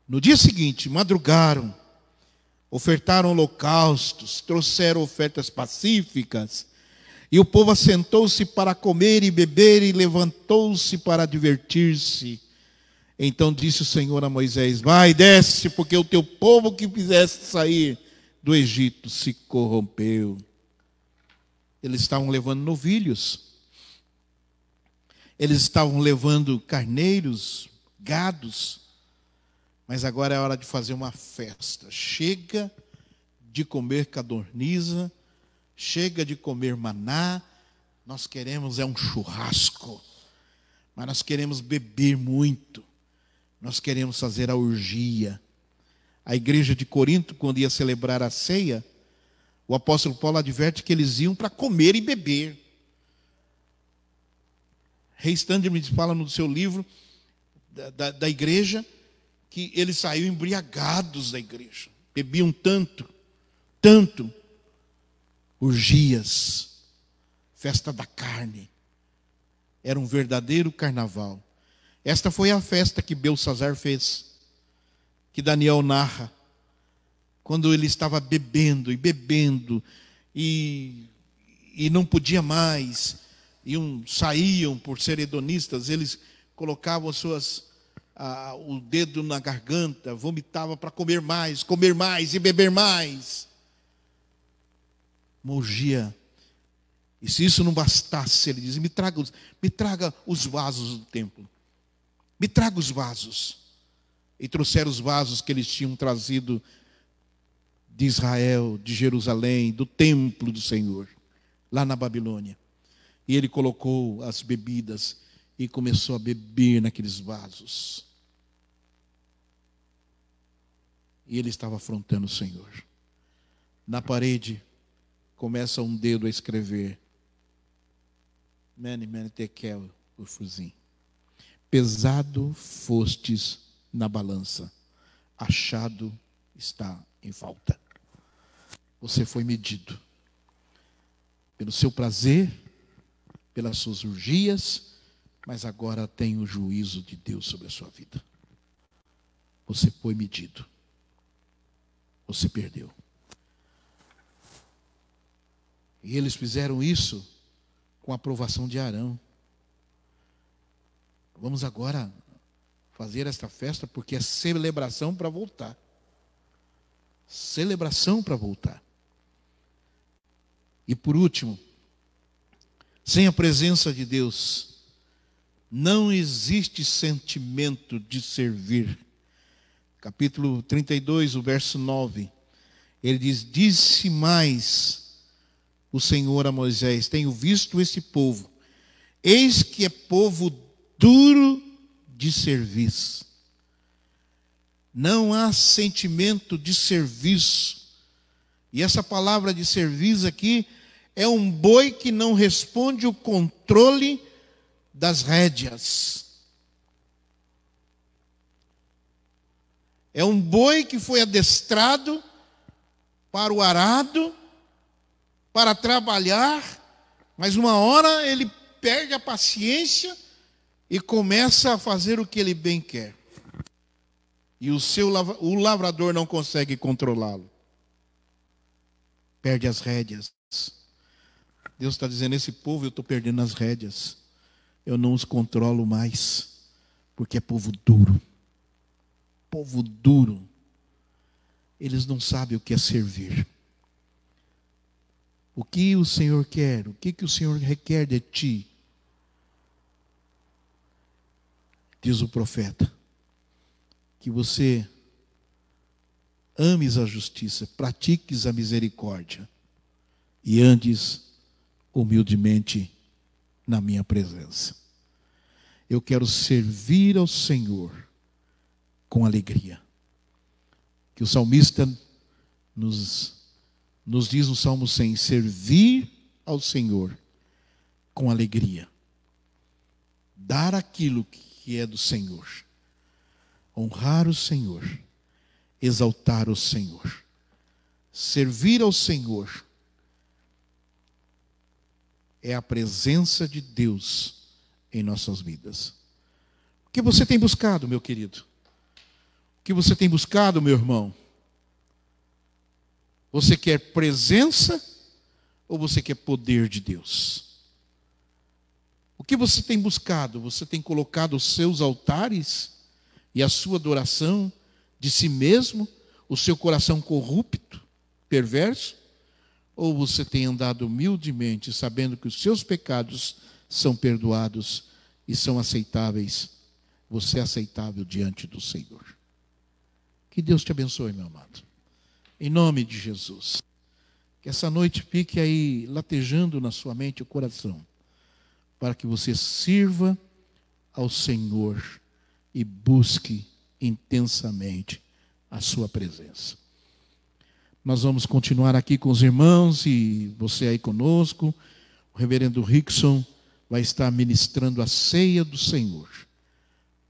No dia seguinte, madrugaram, ofertaram holocaustos, trouxeram ofertas pacíficas, e o povo assentou-se para comer e beber, e levantou-se para divertir-se. Então disse o Senhor a Moisés: vai, desce, porque o teu povo que fizeste sair do Egito se corrompeu. Eles estavam levando novilhos, eles estavam levando carneiros, gados, mas agora é hora de fazer uma festa. Chega de comer codorniza, chega de comer maná. Nós queremos um churrasco, mas nós queremos beber muito. Nós queremos fazer a orgia. A igreja de Corinto, quando ia celebrar a ceia, o apóstolo Paulo adverte que eles iam para comer e beber. Rei Standerman fala no seu livro da igreja que eles saíam embriagados da igreja. Bebiam tanto, orgias, festa da carne. Era um verdadeiro carnaval. Esta foi a festa que Belsazar fez, que Daniel narra, quando ele estava bebendo e não podia mais, saíam por ser hedonistas, eles colocavam o dedo na garganta, vomitavam para comer mais e beber mais. Uma orgia. E se isso não bastasse, ele diz: me traga os vasos do templo. Me traga os vasos. E trouxeram os vasos que eles tinham trazido de Israel, de Jerusalém, do templo do Senhor, lá na Babilônia. E ele colocou as bebidas e começou a beber naqueles vasos. E ele estava afrontando o Senhor. Na parede, começa um dedo a escrever: Mene, mene, tekel, ufuzim. Pesado fostes na balança, achado está em falta. Você foi medido pelo seu prazer, pelas suas urgias, mas agora tem o juízo de Deus sobre a sua vida. Você foi medido. Você perdeu. E eles fizeram isso com a aprovação de Arão. Vamos agora fazer esta festa porque é celebração para voltar. Celebração para voltar. E por último, sem a presença de Deus, não existe sentimento de servir. Capítulo 32, o verso 9. Ele diz: disse mais o Senhor a Moisés: tenho visto esse povo, eis que é povo duro de serviço. Não há sentimento de serviço. E essa palavra de serviço aqui é um boi que não responde o controle das rédeas. É um boi que foi adestrado para o arado, para trabalhar, mas uma hora ele perde a paciência e começa a fazer o que ele bem quer. E o lavrador não consegue controlá-lo. Perde as rédeas. Deus está dizendo: esse povo eu estou perdendo as rédeas. Eu não os controlo mais, porque é povo duro. Povo duro. Eles não sabem o que é servir. O que o Senhor quer? O que o Senhor requer de ti? Diz o profeta: que você ames a justiça, pratiques a misericórdia e andes humildemente na minha presença. Eu quero servir ao Senhor com alegria. Que o salmista nos diz no Salmo 100, servir ao Senhor com alegria. Dar aquilo que é do Senhor. Honrar o Senhor. Exaltar o Senhor. Servir ao Senhor é a presença de Deus em nossas vidas. O que você tem buscado, meu querido? O que você tem buscado, meu irmão? Você quer presença ou você quer poder de Deus? O que você tem buscado? Você tem colocado os seus altares e a sua adoração de si mesmo, o seu coração corrupto, perverso? Ou você tem andado humildemente, sabendo que os seus pecados são perdoados e são aceitáveis? Você é aceitável diante do Senhor. Que Deus te abençoe, meu amado. Em nome de Jesus. Que essa noite fique aí latejando na sua mente o coração, para que você sirva ao Senhor e busque intensamente a sua presença. Nós vamos continuar aqui com os irmãos e você aí conosco. O reverendo Rickson vai estar ministrando a ceia do Senhor.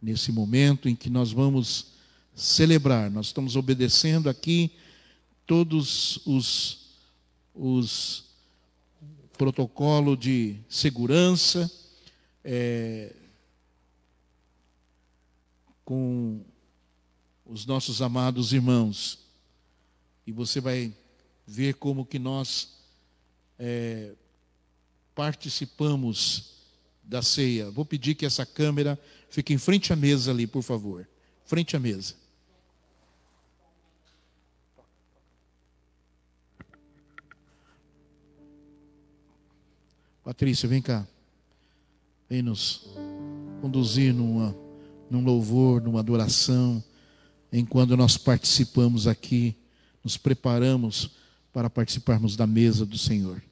Nesse momento em que nós vamos celebrar, nós estamos obedecendo aqui todos os protocolos de segurança, com os nossos amados irmãos. E você vai ver como que nós participamos da ceia. Vou pedir que essa câmera fique em frente à mesa ali, por favor. Frente à mesa. Patrícia, vem cá. Vem nos conduzir num louvor, numa adoração, enquanto nós participamos aqui, nos preparamos para participarmos da mesa do Senhor.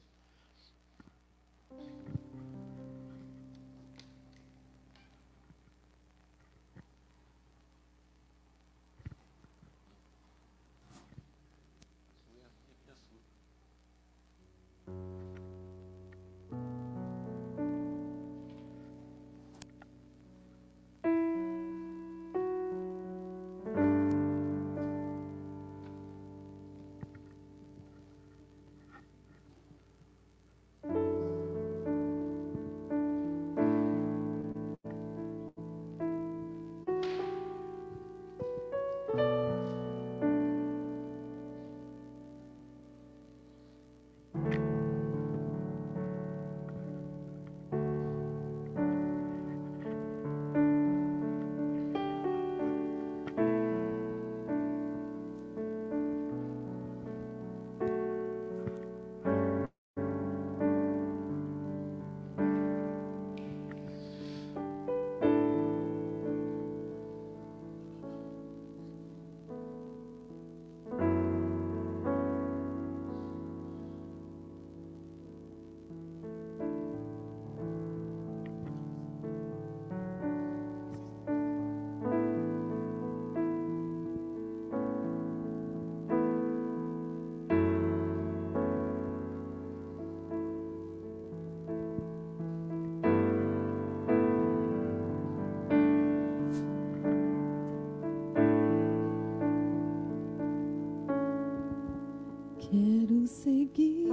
Quero seguir-te,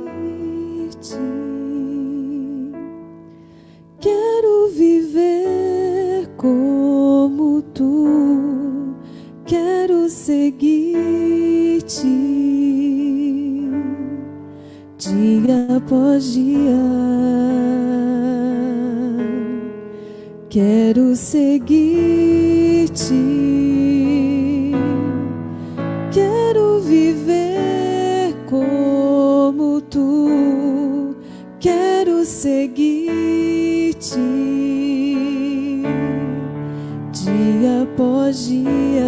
quero viver como tu, quero seguir-te, dia após dia. Quero seguir-te, quero viver como tu, quero seguir-te, dia após dia.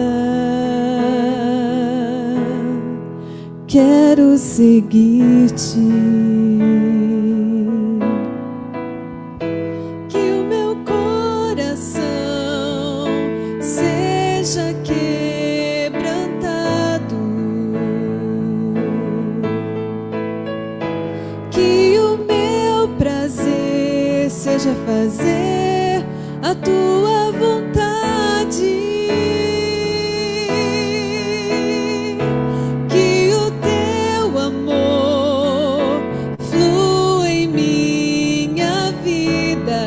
Quero seguir-te. Seja fazer a tua vontade, que o teu amor flua em minha vida,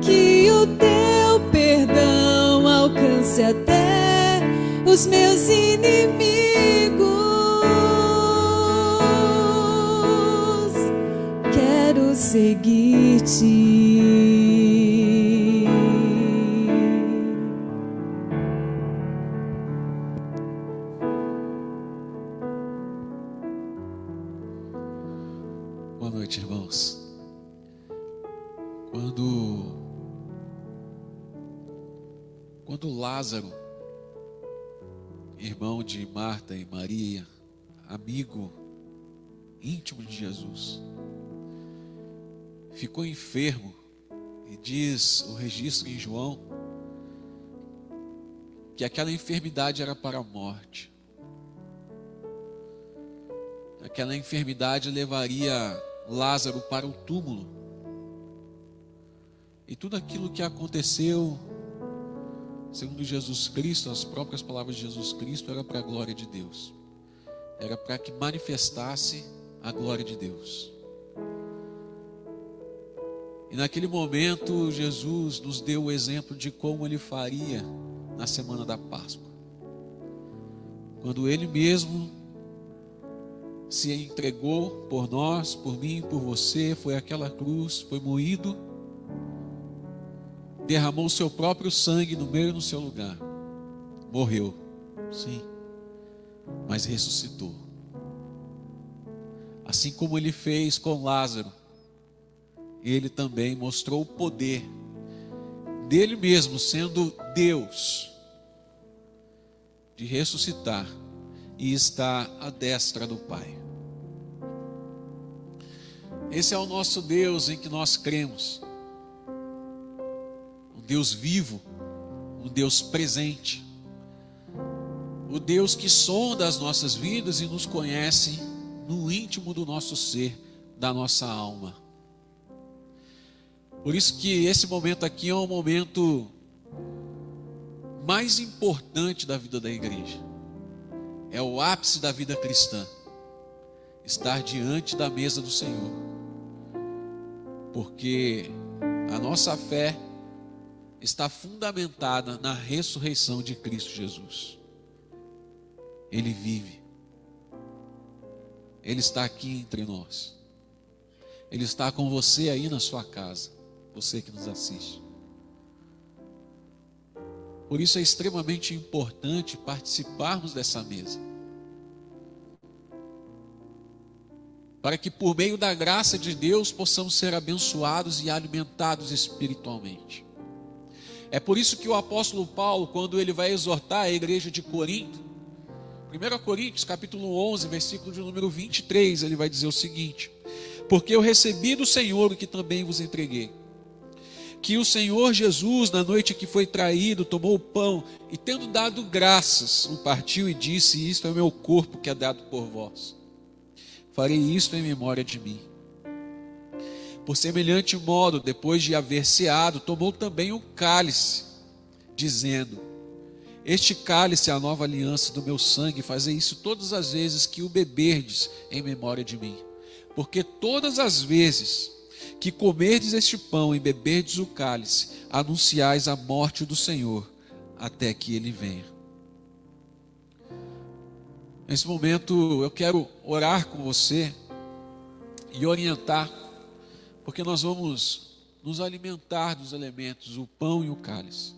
que o teu perdão alcance até os meus inimigos. Seguir-te. Boa noite, irmãos. Quando Lázaro, irmão de Marta e Maria, amigo íntimo de Jesus, ficou enfermo, e diz o registro em João que aquela enfermidade era para a morte. Aquela enfermidade levaria Lázaro para o túmulo. E tudo aquilo que aconteceu, segundo Jesus Cristo, as próprias palavras de Jesus Cristo, era para a glória de Deus. Era para que manifestasse a glória de Deus. E naquele momento, Jesus nos deu o exemplo de como Ele faria na semana da Páscoa. Quando Ele mesmo se entregou por nós, por mim, por você, foi àquela cruz, foi moído, derramou o seu próprio sangue no meu e no seu lugar. Morreu, sim, mas ressuscitou. Assim como Ele fez com Lázaro, Ele também mostrou o poder dele mesmo, sendo Deus, de ressuscitar e estar à destra do Pai. Esse é o nosso Deus em que nós cremos. Um Deus vivo, um Deus presente, o Deus que sonda as nossas vidas e nos conhece no íntimo do nosso ser, da nossa alma. Por isso que esse momento aqui é um momento mais importante da vida da igreja. É o ápice da vida cristã. Estar diante da mesa do Senhor. Porque a nossa fé está fundamentada na ressurreição de Cristo Jesus. Ele vive. Ele está aqui entre nós. Ele está com você aí na sua casa. Você que nos assiste. Por isso é extremamente importante participarmos dessa mesa. Para que por meio da graça de Deus possamos ser abençoados e alimentados espiritualmente. É por isso que o apóstolo Paulo, quando ele vai exortar a igreja de Corinto, 1 Coríntios capítulo 11, versículo de número 23, ele vai dizer o seguinte: porque eu recebi do Senhor o que também vos entreguei, que o Senhor Jesus, na noite que foi traído, tomou o pão e, tendo dado graças, o partiu e disse: isto é o meu corpo que é dado por vós. Farei isto em memória de mim. Por semelhante modo, depois de haver ceado, tomou também o cálice, dizendo: este cálice é a nova aliança do meu sangue, fazei isso todas as vezes que o beberdes em memória de mim. Porque todas as vezes que comerdes este pão e beberdes o cálice, anunciais a morte do Senhor, até que Ele venha. Nesse momento eu quero orar com você e orientar, porque nós vamos nos alimentar dos elementos, o pão e o cálice.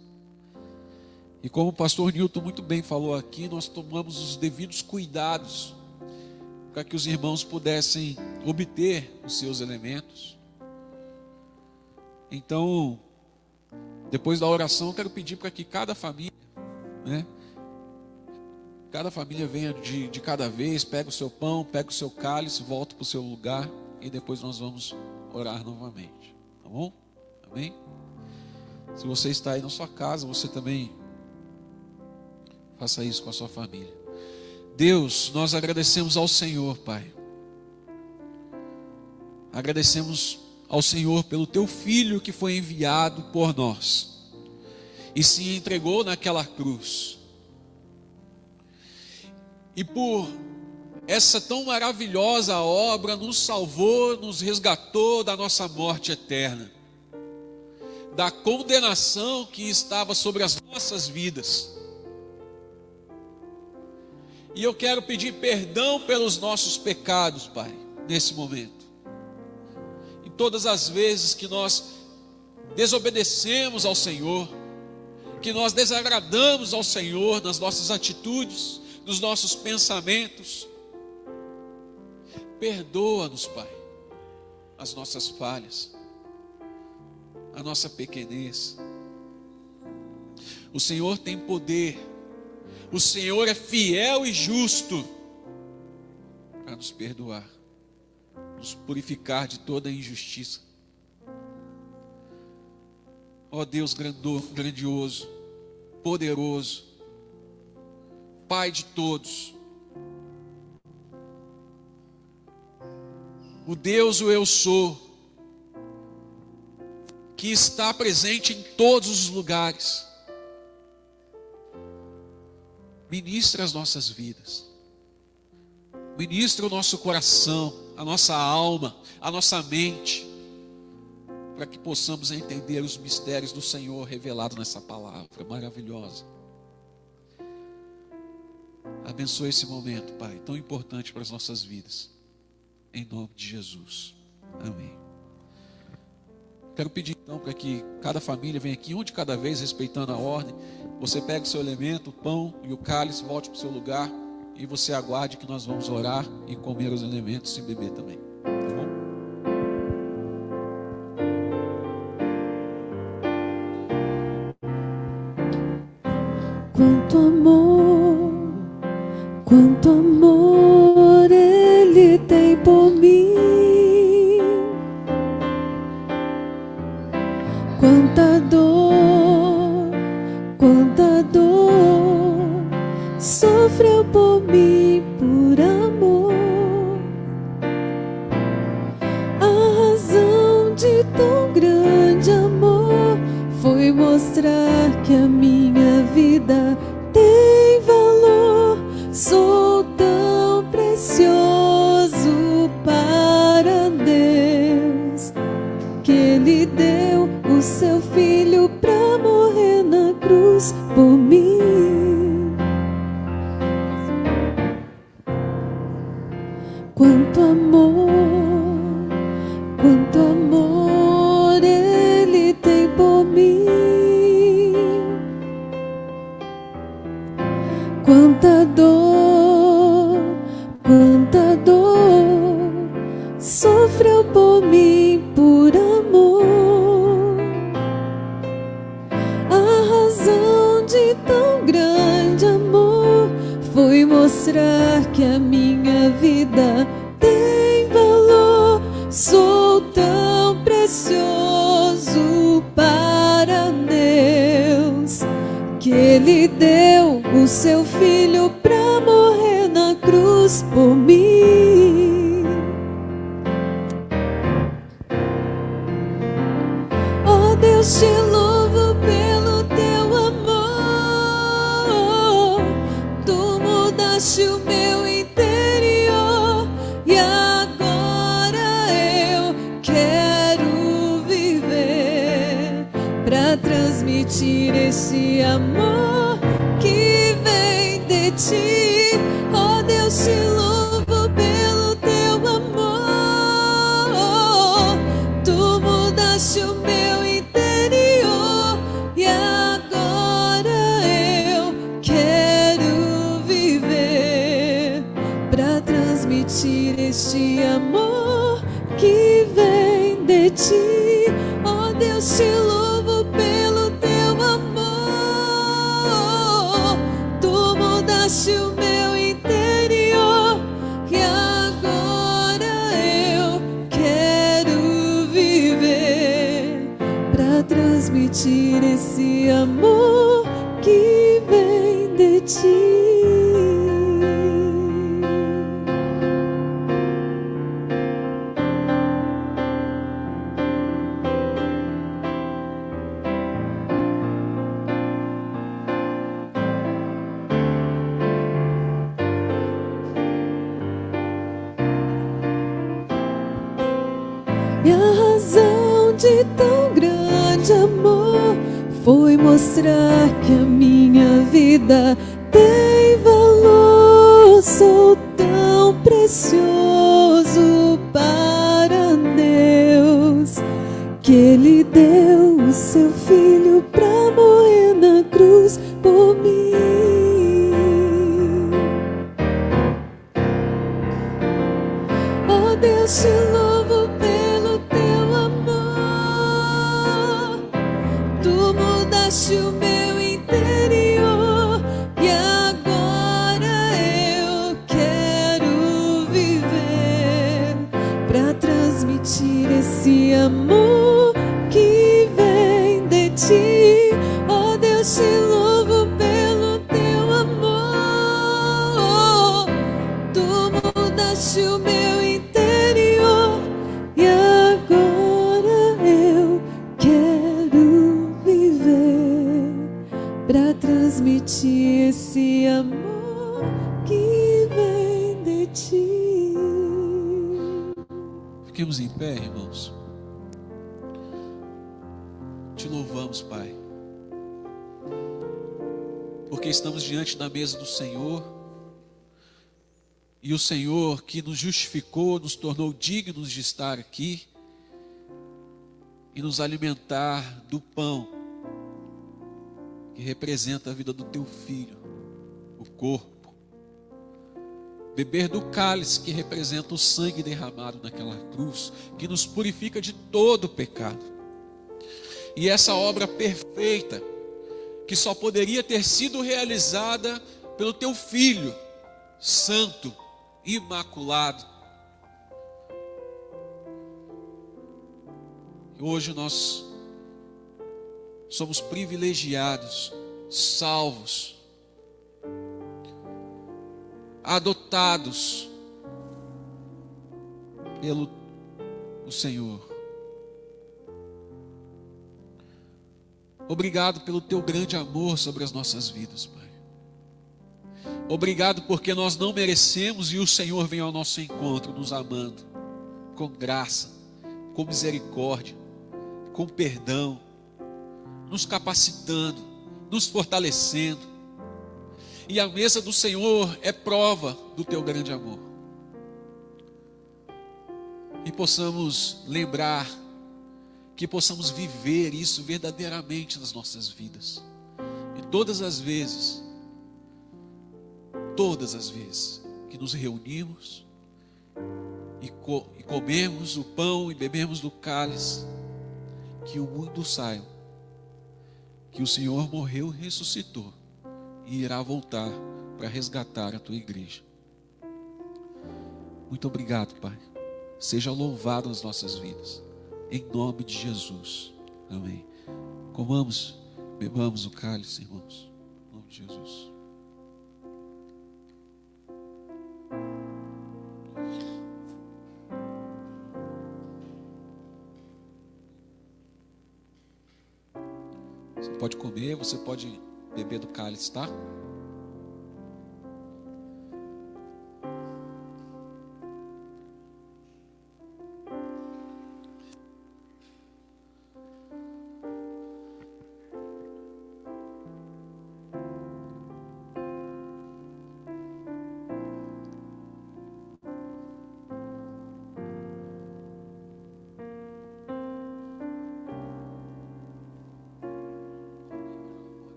E como o pastor Newton muito bem falou aqui, nós tomamos os devidos cuidados para que os irmãos pudessem obter os seus elementos. Então, depois da oração, eu quero pedir para que cada família, cada família venha de cada vez, pega o seu pão, pega o seu cálice, volta para o seu lugar e depois nós vamos orar novamente. Tá bom? Amém? Se você está aí na sua casa, você também faça isso com a sua família. Deus, nós agradecemos ao Senhor, Pai. Agradecemos ao Senhor pelo Teu Filho que foi enviado por nós e se entregou naquela cruz. E por essa tão maravilhosa obra nos salvou, nos resgatou da nossa morte eterna, da condenação que estava sobre as nossas vidas. E eu quero pedir perdão pelos nossos pecados, Pai, nesse momento. E todas as vezes que nós desobedecemos ao Senhor, que nós desagradamos ao Senhor nas nossas atitudes, nos nossos pensamentos, perdoa-nos, Pai, as nossas falhas, a nossa pequenez. O Senhor tem poder. O Senhor é fiel e justo para nos perdoar, nos purificar de toda injustiça. Ó Deus grandioso, poderoso, Pai de todos, o Deus, o Eu Sou, que está presente em todos os lugares. Ministra as nossas vidas, ministra o nosso coração, a nossa alma, a nossa mente, para que possamos entender os mistérios do Senhor revelados nessa palavra maravilhosa. Abençoe esse momento, Pai, tão importante para as nossas vidas, em nome de Jesus, amém. Quero pedir então para que cada família venha aqui, um de cada vez, respeitando a ordem. Você pega o seu elemento, o pão e o cálice, volte para o seu lugar e você aguarde que nós vamos orar e comer os elementos e beber também. Tá bom? Quanto amor Ele tem por mim. Quanta dor sofreu por mim por amor. A razão de tão grande amor foi mostrar que a minha vida tem valor. Sou tão precioso para Deus que Ele deu o seu filho pra morrer na cruz por mim. Quanto amor Ele tem por mim. Quanta dor sofreu por mim por amor. A razão de tão grande amor foi mostrar que a minha vida tem valor. Sou tão precioso para Deus que Ele deu o seu filho pra morrer na cruz por mim. Oh Deus, te louvo pelo teu amor. mudaste o meu interior e agora eu quero viver para transmitir esse amor que vem de ti. Oh Deus, te louvo pelo teu amor. Tu mudaste o meu interior e agora eu quero viver para transmitir este amor que vem de ti. Oh Deus, te louvo pelo teu amor. Tu mudaste o meu interior e agora eu quero viver para transmitir esse amor que vem de ti. E a razão de tão grande amor foi mostrar que a minha vida tem valor. Sou tão precioso para Deus que Ele deu o seu filho para morrer na cruz por mim. Oh Deus, te louvo pelo teu amor. Tu mudaste o meu interior e agora eu quero viver para transmitir esse amor que vem de ti. Oh Deus, te louvo pelo teu amor. Tu mudaste o meu interior e agora eu quero viver para transmitir esse amor que vem de ti. Fiquemos em pé, irmãos. Te louvamos, Pai, porque estamos diante da mesa do Senhor, e o Senhor que nos justificou, nos tornou dignos de estar aqui e nos alimentar do pão que representa a vida do teu filho, o corpo, beber do cálice que representa o sangue derramado naquela cruz, que nos purifica de todo o pecado. E essa obra perfeita, que só poderia ter sido realizada pelo teu filho, santo, imaculado. E hoje nós somos privilegiados, salvos, adotados pelo Senhor. Obrigado pelo teu grande amor sobre as nossas vidas, Pai. Obrigado porque nós não merecemos e o Senhor vem ao nosso encontro nos amando com graça, com misericórdia, com perdão, nos capacitando, nos fortalecendo. E a mesa do Senhor é prova do teu grande amor. E possamos lembrar, que possamos viver isso verdadeiramente nas nossas vidas. E todas as vezes que nos reunimos e comemos o pão e bebemos do cálice, que o mundo saiba que o Senhor morreu e ressuscitou e irá voltar para resgatar a tua igreja. Muito obrigado, Pai. Seja louvado nas nossas vidas. Em nome de Jesus. Amém. Comamos, bebamos o cálice, irmãos. Em nome de Jesus. Você pode comer, você pode beber do cálice, tá?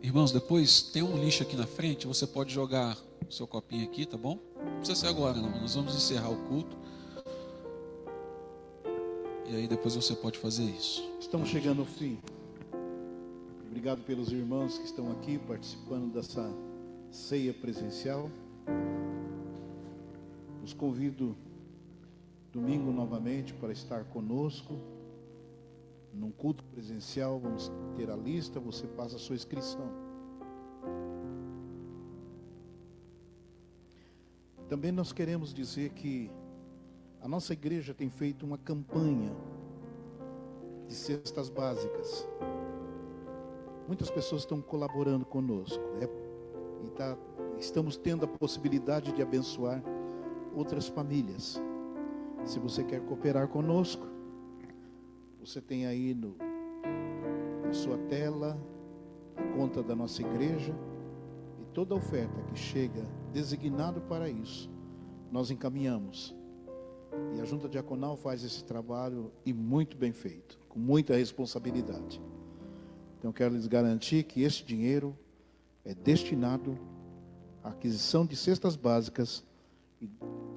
Irmãos, depois tem um lixo aqui na frente, você pode jogar o seu copinho aqui, tá bom? Não precisa ser agora não, nós vamos encerrar o culto. E aí depois você pode fazer isso. Estamos chegando ao fim. Obrigado pelos irmãos que estão aqui participando dessa ceia presencial. Os convido domingo novamente para estar conosco num culto presencial. Vamos ter a lista, você passa a sua inscrição. Também nós queremos dizer que a nossa igreja tem feito uma campanha de cestas básicas. Muitas pessoas estão colaborando conosco, estamos tendo a possibilidade de abençoar outras famílias. Se você quer cooperar conosco, você tem aí na sua tela a conta da nossa igreja, e toda oferta que chega designado para isso, nós encaminhamos. E a Junta Diaconal faz esse trabalho, e muito bem feito, com muita responsabilidade. Então quero lhes garantir que esse dinheiro é destinado à aquisição de cestas básicas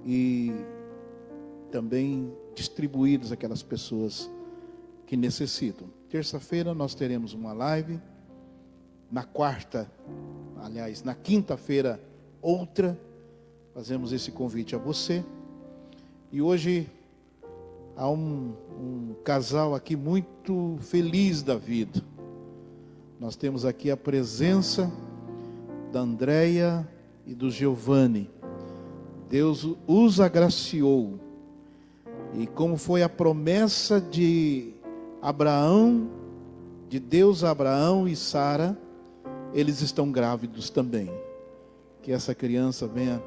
e também distribuídos àquelas pessoas que necessitam. Terça-feira nós teremos uma live, na quinta-feira outra. Fazemos esse convite a você. E hoje há um casal aqui muito feliz da vida. Nós temos aqui a presença da Andréia e do Giovanni. Deus os agraciou. E como foi a promessa de Abraão, de Deus a Abraão e Sara, eles estão grávidos também. Que essa criança venha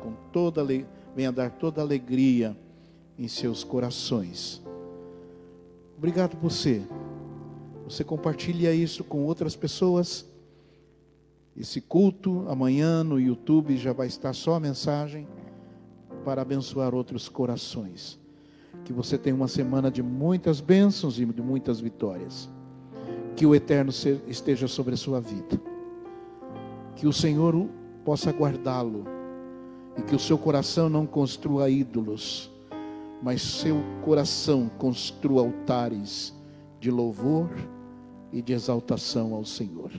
dar toda a alegria em seus corações. Obrigado você. Você compartilha isso com outras pessoas. Esse culto amanhã no YouTube já vai estar só a mensagem para abençoar outros corações. Que você tenha uma semana de muitas bênçãos e de muitas vitórias. Que o Eterno esteja sobre a sua vida. Que o Senhor possa guardá-lo. E que o seu coração não construa ídolos, mas seu coração construa altares de louvor e de exaltação ao Senhor.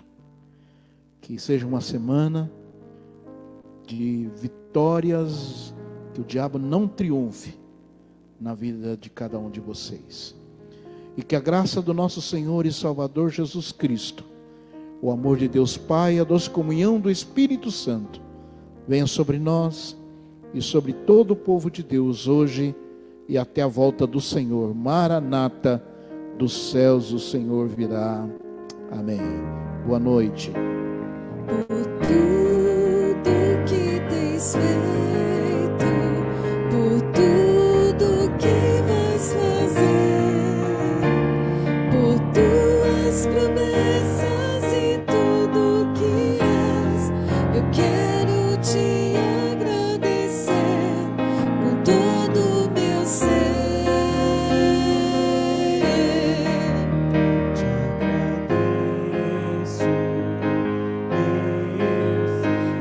Que seja uma semana de vitórias, que o diabo não triunfe na vida de cada um de vocês. E que a graça do nosso Senhor e Salvador Jesus Cristo, o amor de Deus Pai, a doce comunhão do Espírito Santo, venha sobre nós e sobre todo o povo de Deus hoje e até a volta do Senhor. Maranata, dos céus o Senhor virá. Amém. Boa noite. Por tudo que tens feito, por tudo que vais fazer, por tuas promessas e tudo que és, eu quero te agradecer com todo o meu ser.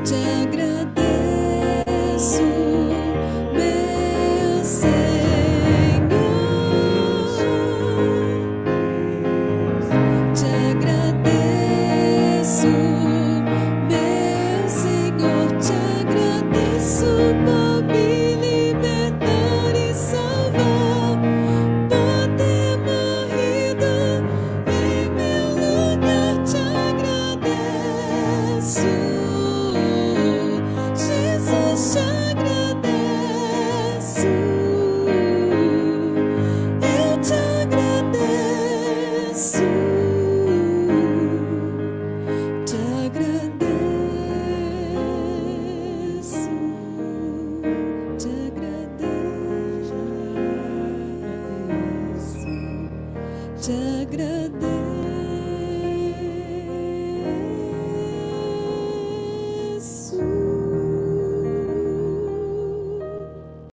Te agradeço, meu Senhor. Te agradeço, meu Senhor. Te agradeço por me libertar e salvar, por ter morrido em meu lugar. Te agradeço, Jesus, te agradeço. Eu te agradeço, te agradeço, te agradeço, te agradeço.